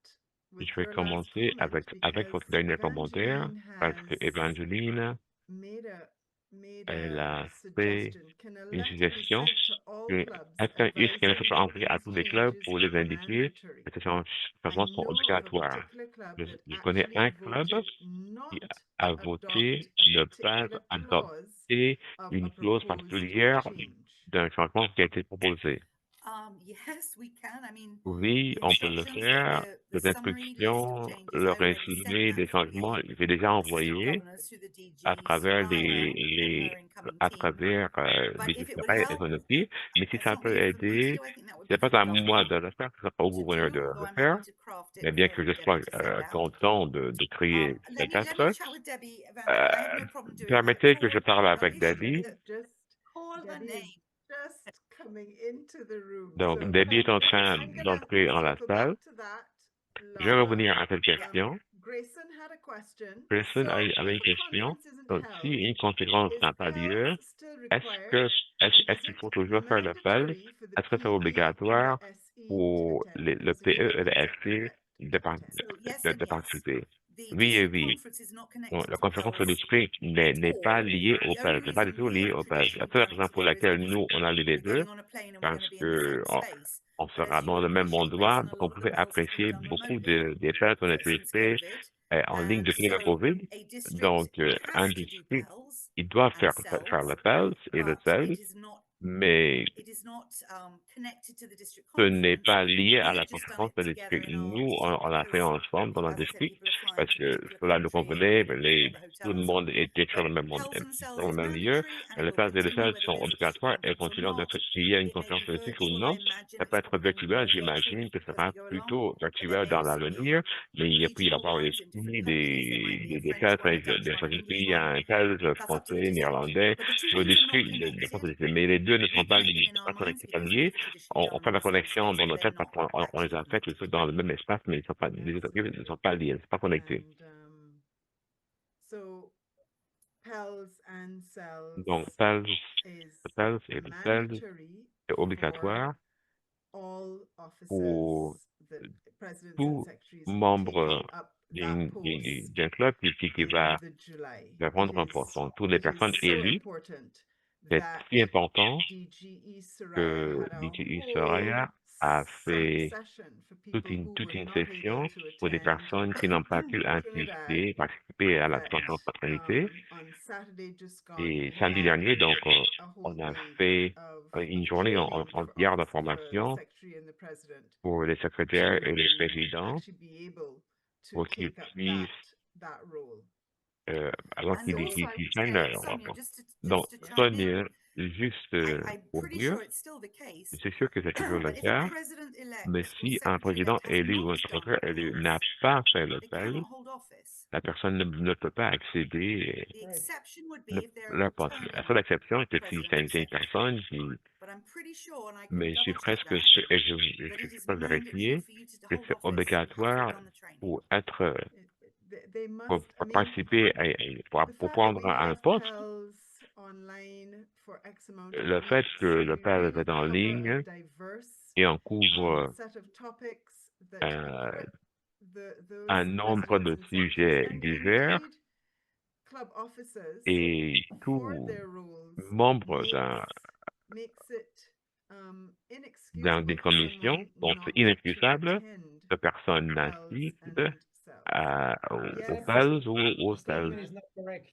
with Je vais her last commencer comment, avec because votre dernier commentaire, Evangeline parce que has Evangeline, made elle a a fait suggestion. Can a une letter be suggestion. sent to all Que clubs est-ce qu'elle advising soit that envoyée à these tous les clubs changes pour les are indiquer mandatory? que ces I changements sont know of a obligatoires? particular club that Je connais actually un club voted qui not a to voté adopt a ne pas particular clause adopter of a une clause proposed particulière change. d'un changement qui a été proposé. Yes, we can. I mean, Oui, the on peut le instructions, faire. the Les summary list of instructions, changes, I le already sent résumé that des through changements, the j'ai déjà district envoyé governors, through the à DG, travers Soraya, and her incoming team. les But if it would différents help, économiques. Mais si it's ça not peut really for me to aider, do. I think that would c'est be for pas the à moi governor de le faire, ce sera pas au to gouverneur do, de although le I'm faire. happy to craft it Mais bien que for je sois Debbie to send out. content de créer cette Let me lettre, chat with Debbie, Evangeline. I have euh, no problem doing that. permettez que je parle avec Is she Debbie. Just call her Debbie is name? just coming into the room. Donc, So Debbie est en train I'm gonna d'entrer dans la circle salle. back to that, Je vais Laura. revenir à cette question. Grayson had a question. Personne So avait une if a question. conference isn't Donc, si held, une conférence is n'a pas lieu, PELS still est-ce required? que And est-ce is qu'il it faut toujours faire le PEL? mandatory for the Est-ce que c'est PE and obligatoire the SE pour to attend? le Because there's PE no et le consent FC to attend. So yes de and yes. participer? The Oui et district oui. conference is not Donc, connected la to conférence de PELS district n'est pas all. liée au The PEL, only c'est pas du reason tout we lié have au PEL. La traditional seule planning raison pour together is laquelle because nous, on a les we're deux, getting on a plane and we're going parce to be in the que same space. on But sera as you dans will le même appreciate, endroit, Grayson, a on lot of the pouvait PELS have been apprécier done beaucoup remotely des PEL qu'on a since fait COVID. en ligne And depuis le so COVID. a district Donc, un has to do district, PELS il doit and faire CELS, le PEL et le but CEL, mais it is not connected to the district ce n'est conference. pas lié à We la have just done conférence it de together district. in our Nous, district on l'a fait because, ensemble dans le as I said, district people are flying parce to a que particular cela nous country and convenait, we mais couldn't get the tout le hotels. monde était sur But le même, PELS and CELS dans le is même lieu. mandatory and Et it le will PEL et le continue CEL whether sont there's a district obligatoires et conference or continueront de not. s'il y a une It may conférence be de district ou virtual, non. I imagine, Ça as peut people être bring virtuel, their virtual j'imagine que ça as we sera go along. plutôt But then virtuel there dans will also l'avenir, be mais il peut y regional avoir ones in aussi different countries. There might be a des French PEL, one, a Dutch one, dans an le English pays, il y a one. un PEL That's up to the français, district. néerlandais, But the two le things are not district, connected. mais les deux ne They're sont pas connected liés, in our pas minds connectés, pas because they've liés. traditionally On done fait in la the same connexion space, dans but nos they're têtes parce not qu'on les actually a faites connected. dans le même espace, mais ils sont pas, les Absolutely. ne sont pas liés, c'est pas connecté. And so PELS and Donc, CELS is PELS et le CELS, mandatory c'est for obligatoire all pour officers, the presidents and tout secretaries membre taking up that post d'un club qui in the July. va prendre un poste. Donc, toutes les It is personnes so élues, important c'est that si important DGE Soraya que had a DTI whole Soraya a fait session for people who toute were une not able session to pour des attend personnes qui n'ont pas pu Trinidad. participer à la That conférence paternité. on Saturday just gone, Et we samedi had dernier, donc, a whole on a day fait of une journée training for entière de for the formation secretary and the president pour les secrétaires et les to présidents actually be able to pour qu'ils take up puissent, that role. avant And qu'ils also, I would prennent say, leur Sonia, rapport. just Donc, to chime in, Sonia, juste I'm pour pretty dire, sure it's still the case. c'est sûr que c'est toujours le But if a cas, president-elect mais or si un président secretary-elect has élu ou un not done secrétaire élu PELS, n'a pas fait le they PEL, cannot hold office. la personne ne peut pas accéder The Right. exception would be ne, if they're an leur poste. La internal seule exception est que si president c'est or une secretary. personne qui, But I'm pretty sure, and I can mais je suis double check presque that, sûr, et that je it suis is pas mandatory vérifié, for you to que hold c'est office after obligatoire you've done the training. pour être, They must. pour I mean, participer, pour the fact that prendre we un have poste. PELS online for X amount of Le fait weeks, que le we PEL really est en cover a ligne diverse et on couvre set of topics that euh, equip those un nombre de presidents and sujets secretaries and divers indeed club officers et for tout their roles membre makes it d'une inexcusable for commission someone sont not to inexcusables attend de personnes PELS n'assistent and CELS. aux Yes. PELS ou aux The statement CELS. is not correct.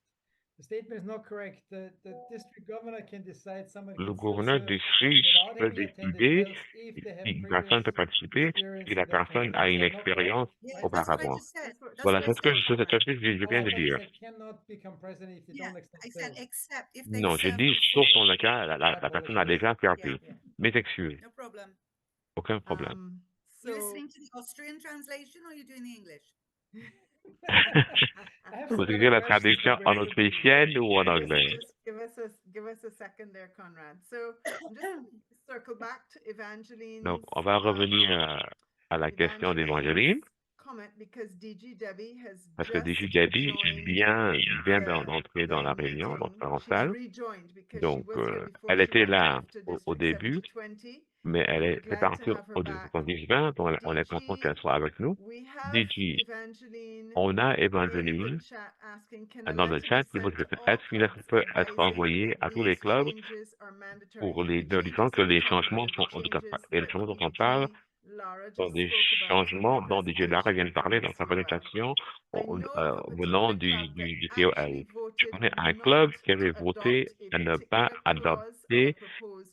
The statement is not correct. The district governor can decide someone Le can still gouverneur serve du district without peut having attended décider PELS if they have si une previous personne peut participer experience si in la that personne country. a Is une that not correct? expérience Yeah, that's what I auparavant. just said. That's what- That's Voilà, what I c'est ce que said. je viens de Oh, but you dire. said cannot become president if they Yeah, don't accept I said PELS. except if they Non, j'ai served dit, sauf before. dans le cas, la personne a déjà servi. Yeah. Mes excuses, No problem. aucun problème. You So listening to the Austrian translation or you doing the English? I have Vous some écrivez better la questions for traduction en Grayson. autrichienne ou en anglais? just give us a second there, Conrad. So I'm just gonna circle back to Evangeline's Donc, on va revenir à la question d'Évangéline, comment because DG Debbie has parce que just DJ Debbie joined vient the- d'entrer dans the la réunion, meeting. donc en She's salle. rejoined because Donc, she was here before. elle She était went là off to au District début, 720. mais elle We're est glad partie to have her au back. 2020, donc on est content DG, qu'elle soit avec nous. we have DG, Evangeline on a in the Évangéline chat asking, can a dans le letter chat be qui pose sent la to question, all est-ce qu'une lettre clubs peut être advising envoyée that à tous les these clubs changes are mandatory? pour And les the disant changes que that we're les talking changements about sont, are en the tout cas, changes et les that changements dont on parle PDG Laura sont just des spoke about in her changements dont DJ Lara vient de presentation parler from dans sa the COL. présentation I know of a venant particular club that du actually COL. Je voted connais un not club qui to avait voté adopt a à ne pas particular clause of a adopter proposed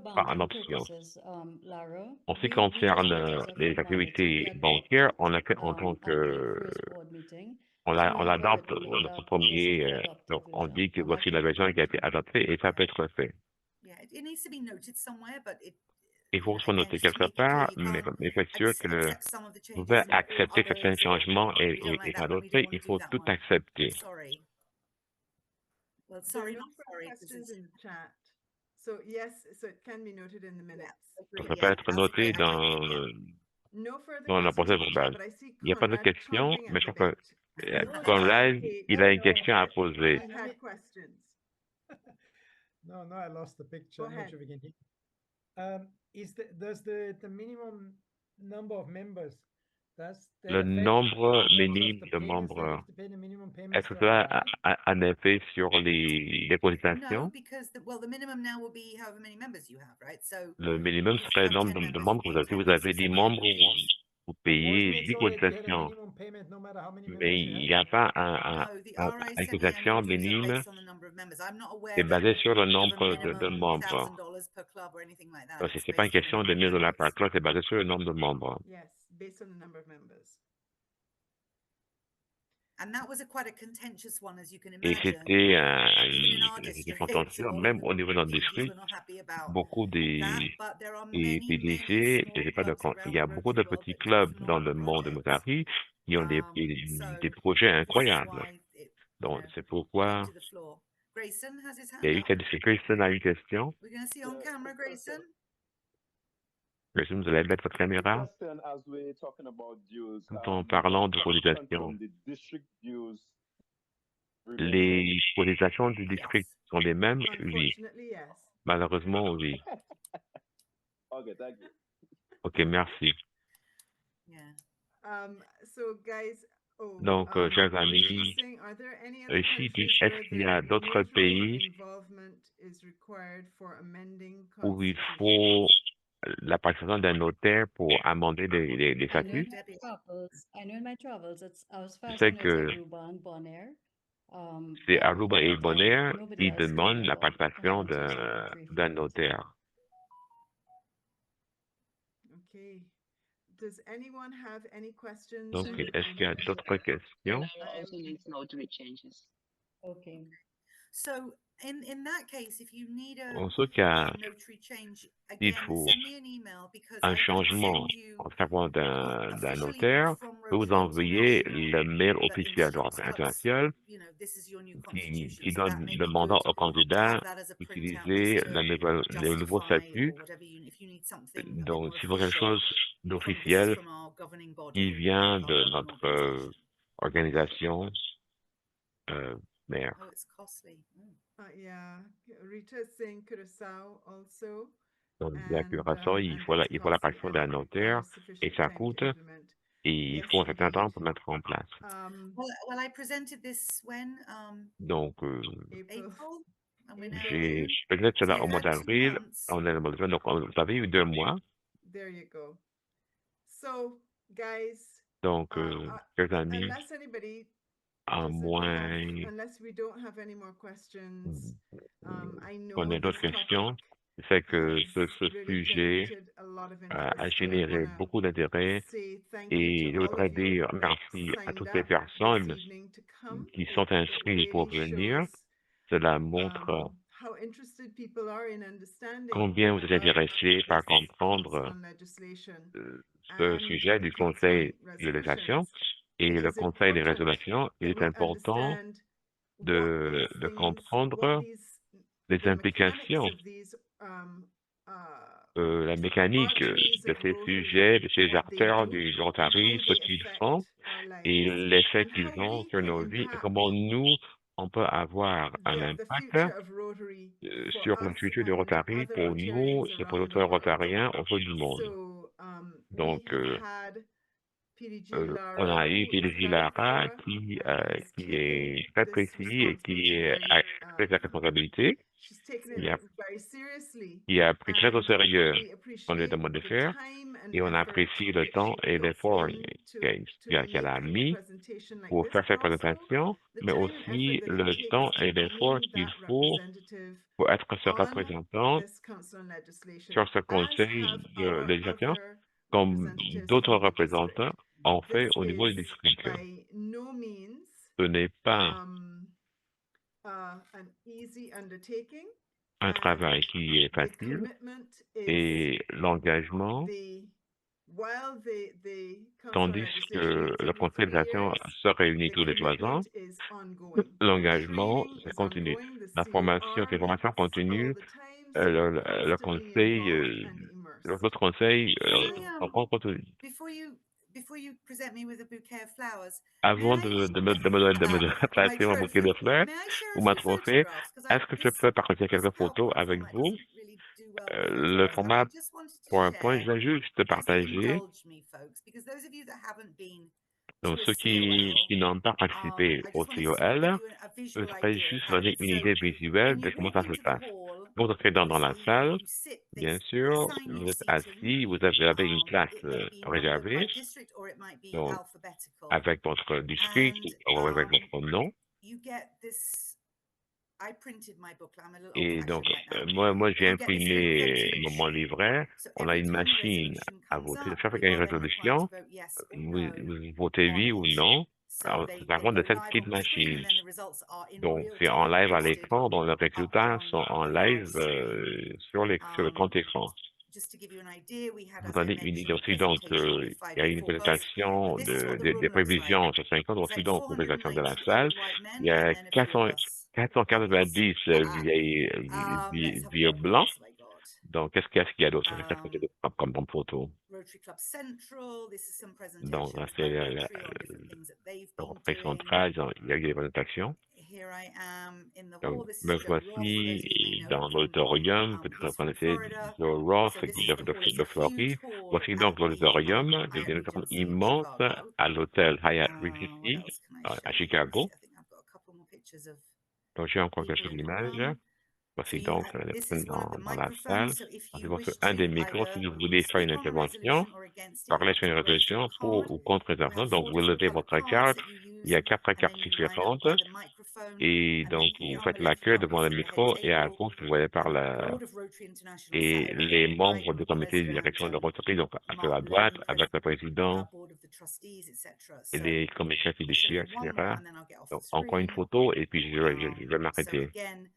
par un banking option. purposes, Lara, En ce qui we concerne just use it as a les formality activités at bancaires, on l'a fait en tant at the que first board meeting on to l'adapte directly dans note notre that this is premier, the adopted donc on version. dit que voici la version qui a été adoptée et ça peut être fait. Yeah, it needs to be noted somewhere, but Il faut se again, noter just to quelque make it clear, part, you can't mais faites sûr que accept some of the vous changes pouvez and not all accepter certains others, or changements we don't like et that pas one, we d'autres. don't want Il to do faut that tout one. accepter. Sorry. Well, There are sorry, no not further sorry, because questions it's in the chat. So yes, so it can be noted in the minutes. Ça agree, peut yeah, être that's noté great. I take it, yeah. No further dans la questions procès in the chat, verbal. but I see Il n'y a pas de Conrad questions, chomping mais at je the crois que bit. Conrad, Okay, il a une question à poser. he had questions. No, I lost the picture. Go I'm not ahead. sure if we can hear. Does the minimum number of members, does that Le affect nombre in terms of minime the de payments that membres, have to pay, the minimum payments est-ce que to cela RI? a un effet sur les No, cotisations? because the minimum now will be however many members you have, right? So Le minimum if you serait le have nombre 10 de members, membres que you vous pay avez. Si 10 vous avez 10 membres, vous payez Wasn't it 10 so that you had a cotisations. minimum payment no matter how many Mais members you il had? n'y a pas No, the RI une semi-annual cotisation dues are minime based on the number of members. I'm not aware qui est that basée sur le you have a nombre de minimum membres. $1,000 per club or anything like that. Donc, It's c'est pas une based on the question number de of 1000 $ par members. club, c'est basé sur le nombre de membres. Yes, based on the number of members. And that was quite a contentious one, as you can Et imagine. c'était Even in our une district, contentieux, so a lot même of au niveau de notre PDGs district, were not happy about beaucoup that. des But there are PDG, many je sais pas small clubs il around y a the beaucoup Rotary de world petits that do clubs dans le phenomenal monde de projects. Rotary qui ont So des projets this is incroyables. why it, Donc, c'est came pourquoi to the floor. Grayson has his il y hand a eu up. cette discussion. Kristen a une question. We're going to see on camera, Grayson. Kristen, vous allez mettre votre caméra. Question as we're talking about dues, En parlant de can you cotisation, confirm the district dues remain the les cotisations du district Yes. sont les mêmes? Oui. Unfortunately, yes. Malheureusement, oui. same? Okay, thank you. Ok, merci. Yeah. So guys, Donc, chers amis, he's saying, are there any other ici, countries est-ce where qu'il y the a d'autres notary pays involvement is required for amending où il constitution? faut la participation d'un notaire pour amender les I know in statuts? my travels, as far Je as sais I know, it's que Aruba and Bonaire. c'est But Aruba et Bonaire nobody qui else do demandent la a participation volunteer notary d'un for it. notaire. Okay. Does anyone have any questions? Donc, in est-ce qu'il y a relation- d'autres questions? Also needs notary changes. Okay. So in that case, if you need a En ce cas, notary change, il again, faut send me an email because un I can changement send you en faveur d'un official notaire, email from je peux vous Rotary envoyer International le mail that officiel de instructs Rotary clubs, International this is your new qui constitution. So that donne may le be mandat good au to candidat have that as a printout d'utiliser just to le nouveau justify statut. or whatever if you need something a bit Donc, more si vous voulez quelque official chose from this is d'officiel from our governing body, qui vient our de governing notre organisation. organisation mère. Oh, it's costly. Yeah, Rita is saying Curacao also. Donc, la curation, il faut it's la costly participation and d'un it notaire requires et sufficient ça time to coûte implement. et il Yes, faut un certain temps indeed. pour mettre en place. Well, I presented this when Donc, April. April, and we're now j'ai in. peut-être So cela you've au mois had 2 d'avril, months. on est au mois de juin, donc vous avez eu 2 mois. There you go. So, guys, Donc, chers amis, unless anybody à doesn't moins have, unless we don't have any more questions, I know qu'on ait this d'autres questions, topic c'est que has ce really sujet generated a lot of a interest. So I généré wanna beaucoup d'intérêt say thank you et to je all voudrais of you dire that merci à signed toutes les up this personnes evening to come. qui sont It inscrites pour really venir. shows Cela montre how interested people are in understanding combien vous êtes intéressés par this comprendre council on legislation ce and sujet the du council Conseil on de législation resolutions. et It le is Conseil des important résolutions. Il that est we important understand what de these things, comprendre les the mechanics implications, of these la mécanique arteries de of ces Rotary, sujets, de ces what they artères do, du how Rotary, ce they qu'ils affect font our et lives, l'effet and qu'ils how ont we sur can nos vies et impact comment nous, on peut avoir un the impact future of Rotary for sur le us futur du and Rotary other pour nous Rotarians et pour around the d'autres world. Rotariens au bout du monde. So Donc, we have had PDG on Lara, a eu who is Péligi very Lara thorough qui and has est taken très this précis et qui responsibility a pris sa responsabilité, she's taken qui it a, very seriously, qui a pris très au and sérieux we ce qu'on lui appreciate demande de the faire time and et on effort apprécie le temps she et puts l'effort in to qu'elle a make a mis presentation like pour this, faire but cette also présentation, the mais time and effort aussi that le it takes temps to et l'effort name qu'il that faut representative pour être ce on représentant this council on legislation, sur ce as conseil have de our législation, other comme representatives d'autres from the district. représentants ont fait This au niveau du is district. by no means Ce n'est pas an easy undertaking. un and travail qui est the facile commitment is et l'engagement, the while the council on tandis legislation que meets le every Conseil 3 d'Éducation years, se réunit the tous les 3 ans. commitment is ongoing. The L'engagement, training c'est is continu. ongoing. The La formation, c'est COR une formation meets all continue. the time, so we're Le constantly Conseil, involved and immersed. l'autre Conseil, Can I, reprend continu. before you present me with a bouquet of flowers, may Avant I de me for my passer mon bouquet de trophy, fleurs may I share ou a ma few trophée, photographs? Because est-ce que je peux partager this quelques photos PowerPoint avec format vous? doesn't really do well with Le photos, and I format just wanted to PowerPoint, je share. vais juste Just partager. indulge me, folks, because those of you that haven't been Donc, to a ceux qui COL, n'ont pas participé I au just wanted to sort of give COL, you a je visual serais idea of juste how it donner is. une So idée visuelle when de you comment walk ça se into the passe. hall, Vous entrez dans la obviously salle, you sit, bien they sûr, assign vous you êtes seating. assis, vous avez une place It may be numbered réservée, by district or it might be donc alphabetical. avec votre district And ou avec votre nom. you get this. I printed my booklet. I'm a little Et donc, old-fashioned right now. moi, But j'ai you get this little imprimé voting mon machine. livret. So On a every une time a machine resolution à comes voter. up, Chaque fois you qu'il y a une are then required to résolution, vote yes or vous, no vous votez on oui ou it. non. So Alors, they ça dépend de go cette live petite on the screen, machine. and then the results are in Donc, real c'est en time live à posted l'écran, dont les up résultats on sont en a live live screen. sur le grand écran. Just to give you an idea, we had, Vous as I donnez une idée mentioned, a aussi, donc, presentation with il y a une 504 posts. présentation But this is what the des room looks like. prévisions sur 5 ans, It's aussi like donc, pour présentation de la 490 salle. old white Il men y a and then a few of us. 490 Let's have a vieux look. What blancs. else have I got? Donc, qu'est-ce qu'il y a d'autre? Qu'est-ce qu'il y a Um, d'autre comme photo? Rotary Club Central. This is some Donc, là, presentations c'est by Rotary on different things that they've le been repris doing. central, il y a eu des présentations. Here I am in the Donc, hall. This me is Joe Roth, for those of you who voici may know him dans from, l'auditorium, peut-être que vous he's from connaissez Florida. Joe Roth So this is the hall. It's de a huge Floride. hall Voici at donc the l'auditorium, Hyatt des auditorium Regency in immense Chicago. à l'hôtel Hyatt What Regency else can I show à you? Let's see. Chicago. I think I've got a couple more pictures of Donc, j'ai encore people quelques in the images. room. So Voici you, donc les this personnes is one of the dans la salle. microphones. So if Voici you donc wish un des to micros, si either vous voulez faire une speak on the intervention, resolution or against it, you parler have sur une to raise your résolution card. pour ou contre une You have intervention. Donc, 4 vous different levez colored votre cards carte. that you Il use, y a 4 and then cartes you line up différentes. by the microphone, Et and then donc, you put vous your arm faites on the la left, queue your arm on devant le the head micro et à table, gauche, vous voyez par and the la, board of Rotary International sat et at the les very right membres du with the comité de president, direction de Rotary, donc sur Mark la droite, Lane, avec le président our board of the trustees, etc. et So les commissaires I'll show fiduciaires, you one more, etc. and then I'll get off the Donc, encore une screen. photo et puis je vais So m'arrêter. again,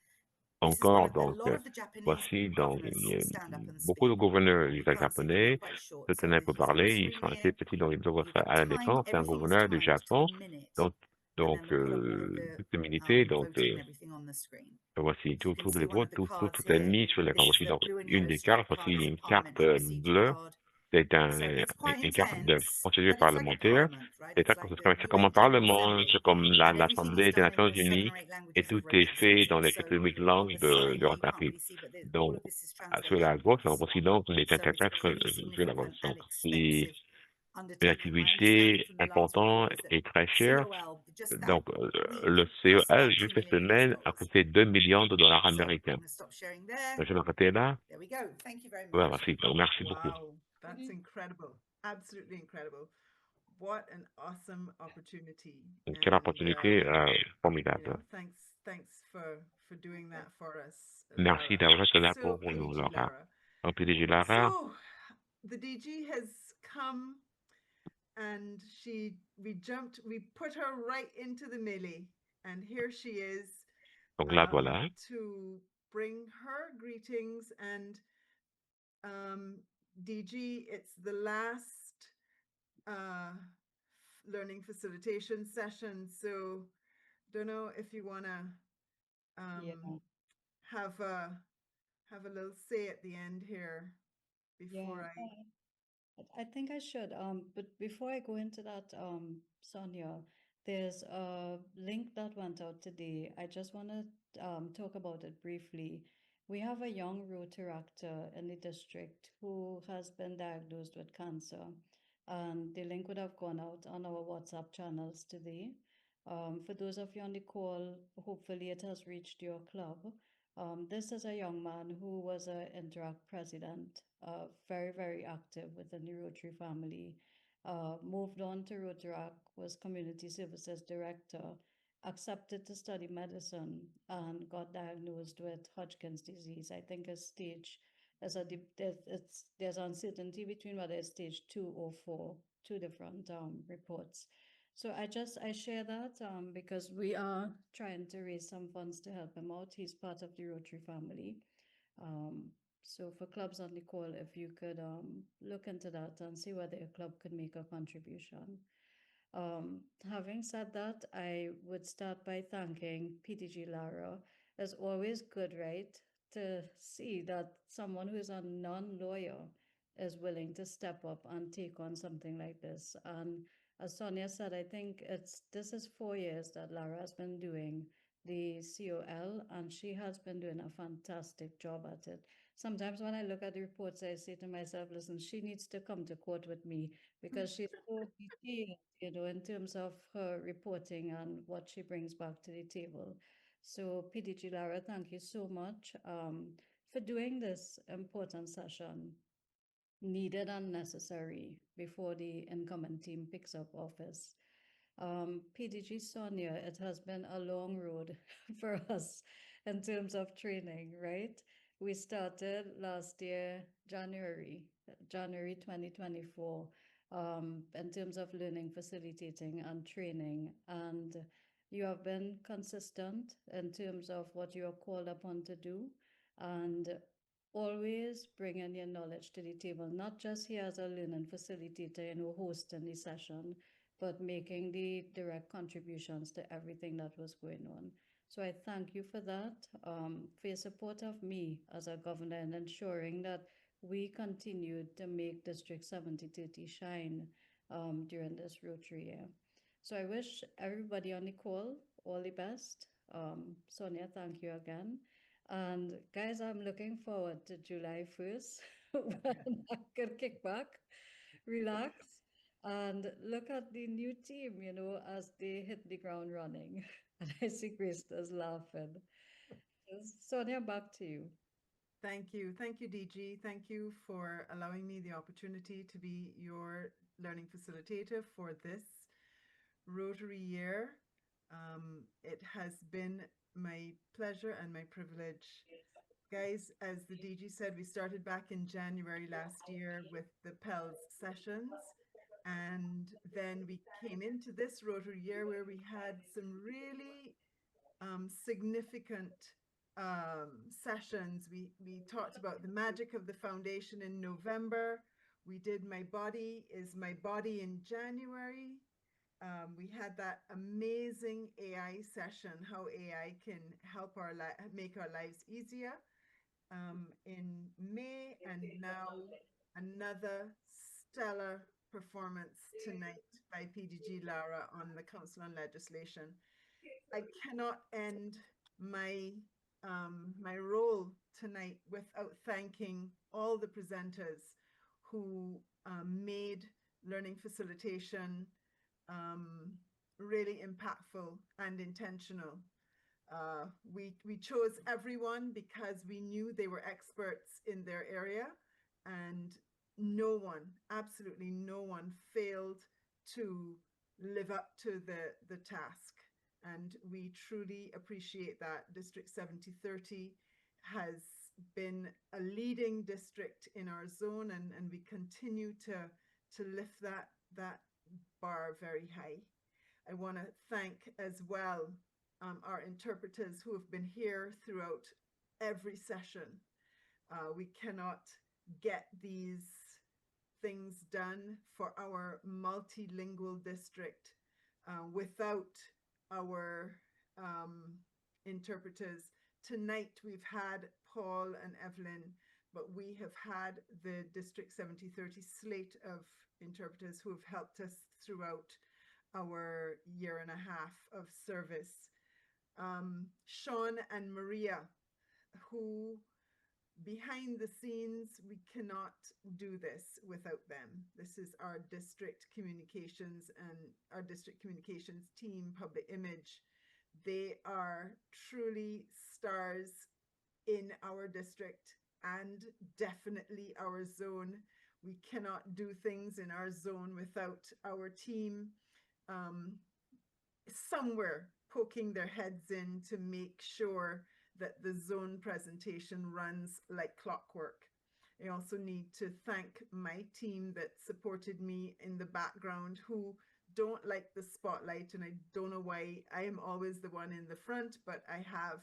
this is one Encore, of a donc, lot of the Japanese voici, donc, governors il y a stand up and beaucoup de speak. gouverneurs You du can't see them, they're japonais, quite short. ceux So qui n'ont this pas is the parler, ils screen sont assez here. petits, donc ils doivent You faire get à la timed, défense. C'est un everything is gouverneur du timed to a Japon, minute. donc, And then we've got all of the toute l'humilité, donc, voting and everything on the screen. voici So you can tous les see one votes, of the cards tout est here. mis sur l'écran. This is Voici the donc blue and une yellow des stripe cartes, card. voici It's a une carte parliamentary procedure bleue, card. c'est So it's quite une carte de intense, procédure but it's like a parlementaire. parliament, right? C'est ça, It's like c'est the comme un UN General parlement, Assembly, c'est comme and everything is l'Assemblée des done in Nations the 7 Unies, or 8 et languages tout of est Rotary fait dans Central. les So 8 on langues the side de here, you can't Rotary. really see, but all Donc, of this is sur la translation gauche, on piece. voit aussi donc les So it's a interprètes pretty de la significant Donc, and c'est expensive une undertaking. My understanding activité from the last importante report is that et très chère. COL, just that Donc, week, le costs CEL, about $2 juste cette million US semaine, a dollars. coûté 2 millions de dollars So I'm américains. going to stop sharing there. Je vais m'arrêter là. There we go. Thank you very Ouais, much. merci, donc, merci beaucoup. Wow, that's incredible. Absolutely incredible. What an awesome opportunity. Quelle And, opportunité formidable. thanks for doing that for us, Merci Lara. d'avoir été là So, pour nous, PDG Laura. Lara. Donc, PDG Lara, So, the DG has come and we put her right into the melee. And here she is donc là, voilà. to bring her greetings. And DG, it's the last learning facilitation session. So, don't know if you want to Yeah. have a little say at the end here before I think I should. But before I go into that, Sonia, there's a link that went out today. I just want to talk about it briefly. We have a young Rotaractor in the district who has been diagnosed with cancer, and the link would have gone out on our WhatsApp channels today. For those of you on the call, hopefully it has reached your club. This is a young man who was an Interact president, very, very active within the Rotary family. Moved on to Rotaract, was community services director, accepted to study medicine, and got diagnosed with Hodgkin's disease. I think a stage, there's uncertainty between whether it's stage 2 or 4, two different reports. So I share that because we are trying to raise some funds to help him out. He's part of the Rotary family. Um, so for clubs on the call, if you could look into that and see whether your club could make a contribution. Having said that, I would start by thanking PDG Lara. It's always good, right, to see that someone who is a non-lawyer is willing to step up and take on something like this. And as Sonia said, I think this is 4 years that Lara has been doing the COL, and she has been doing a fantastic job at it. Sometimes when I look at the reports, I say to myself, listen, she needs to come to court with me because she's so detailed, in terms of her reporting and what she brings back to the table. So PDG Lara, thank you so much for doing this important session, needed and necessary before the incoming team picks up office. PDG Sonia, it has been a long road for us in terms of training, right? We started last year, January 2024, in terms of learning, facilitating, and training. And you have been consistent in terms of what you are called upon to do, and always bringing your knowledge to the table, not just here as a learning facilitator, hosting the session, but making the direct contributions to everything that was going on. So I thank you for that, for your support of me as a governor and ensuring that we continued to make District 7030 shine during this Rotary year. So I wish everybody on the call all the best. Sonia, thank you again. And guys, I'm looking forward to July 1st when I can kick back, relax, and look at the new team, as they hit the ground running. And I see Krista's laughing. Sonia, back to you. Thank you. Thank you, DG. Thank you for allowing me the opportunity to be your learning facilitator for this Rotary year. It has been my pleasure and my privilege. Guys, as the DG said, we started back in January last year with the PELS sessions. And then we came into this Rotary year where we had some really significant sessions. We talked about the magic of the foundation in November. We did My Body is My Body in January. We had that amazing AI session, how AI can help make our lives easier, in May, and now another stellar performance tonight by PDG Lara on the Council on Legislation. I cannot end my my role tonight without thanking all the presenters who made learning facilitation really impactful and intentional. We chose everyone because we knew they were experts in their area, and no one, absolutely no one, failed to live up to the task. And we truly appreciate that. District 7030 has been a leading district in our zone, and we continue to lift that bar very high. I want to thank as well our interpreters who have been here throughout every session. We cannot get these things done for our multilingual district without our interpreters. Tonight we've had Paul and Evelyn, but we have had the District 7030 slate of interpreters who have helped us throughout our year and a half of service. Sean and Maria, who behind the scenes, we cannot do this without them. This is our district communications and our district communications team, public image. They are truly stars in our district and definitely our zone. We cannot do things in our zone without our team somewhere poking their heads in to make sure that the zone presentation runs like clockwork. I also need to thank my team that supported me in the background, who don't like the spotlight, and I don't know why I am always the one in the front, but I have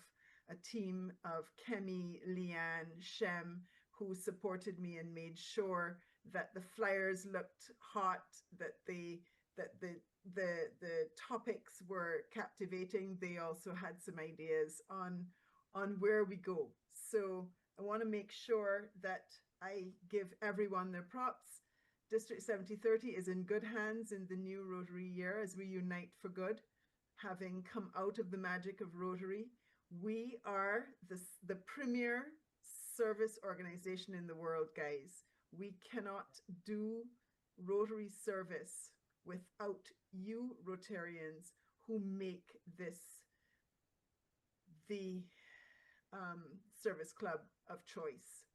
a team of Kemi, Leanne, Shem, who supported me and made sure that the flyers looked hot, that the topics were captivating. They also had some ideas on where we go. So I want to make sure that I give everyone their props. District 7030 is in good hands in the new Rotary year as we unite for good. Having come out of the magic of Rotary, we are the premier service organization in the world, guys. We cannot do Rotary service without you Rotarians who make this the service club of choice.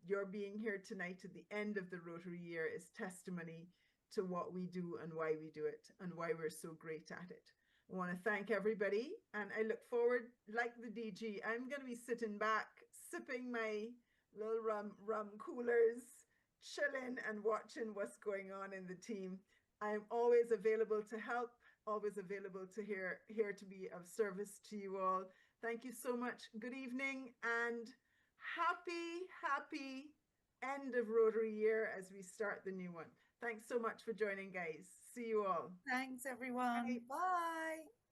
Your being here tonight at the end of the Rotary year is testimony to what we do and why we do it and why we're so great at it. I want to thank everybody, and I look forward, like the DG, I'm going to be sitting back, sipping my little rum coolers, chilling and watching what's going on in the team. I'm always available to help, always available to here to be of service to you all. Thank you so much. Good evening and happy end of Rotary year as we start the new one. Thanks so much for joining, guys. See you all. Thanks, everyone. Bye. Bye.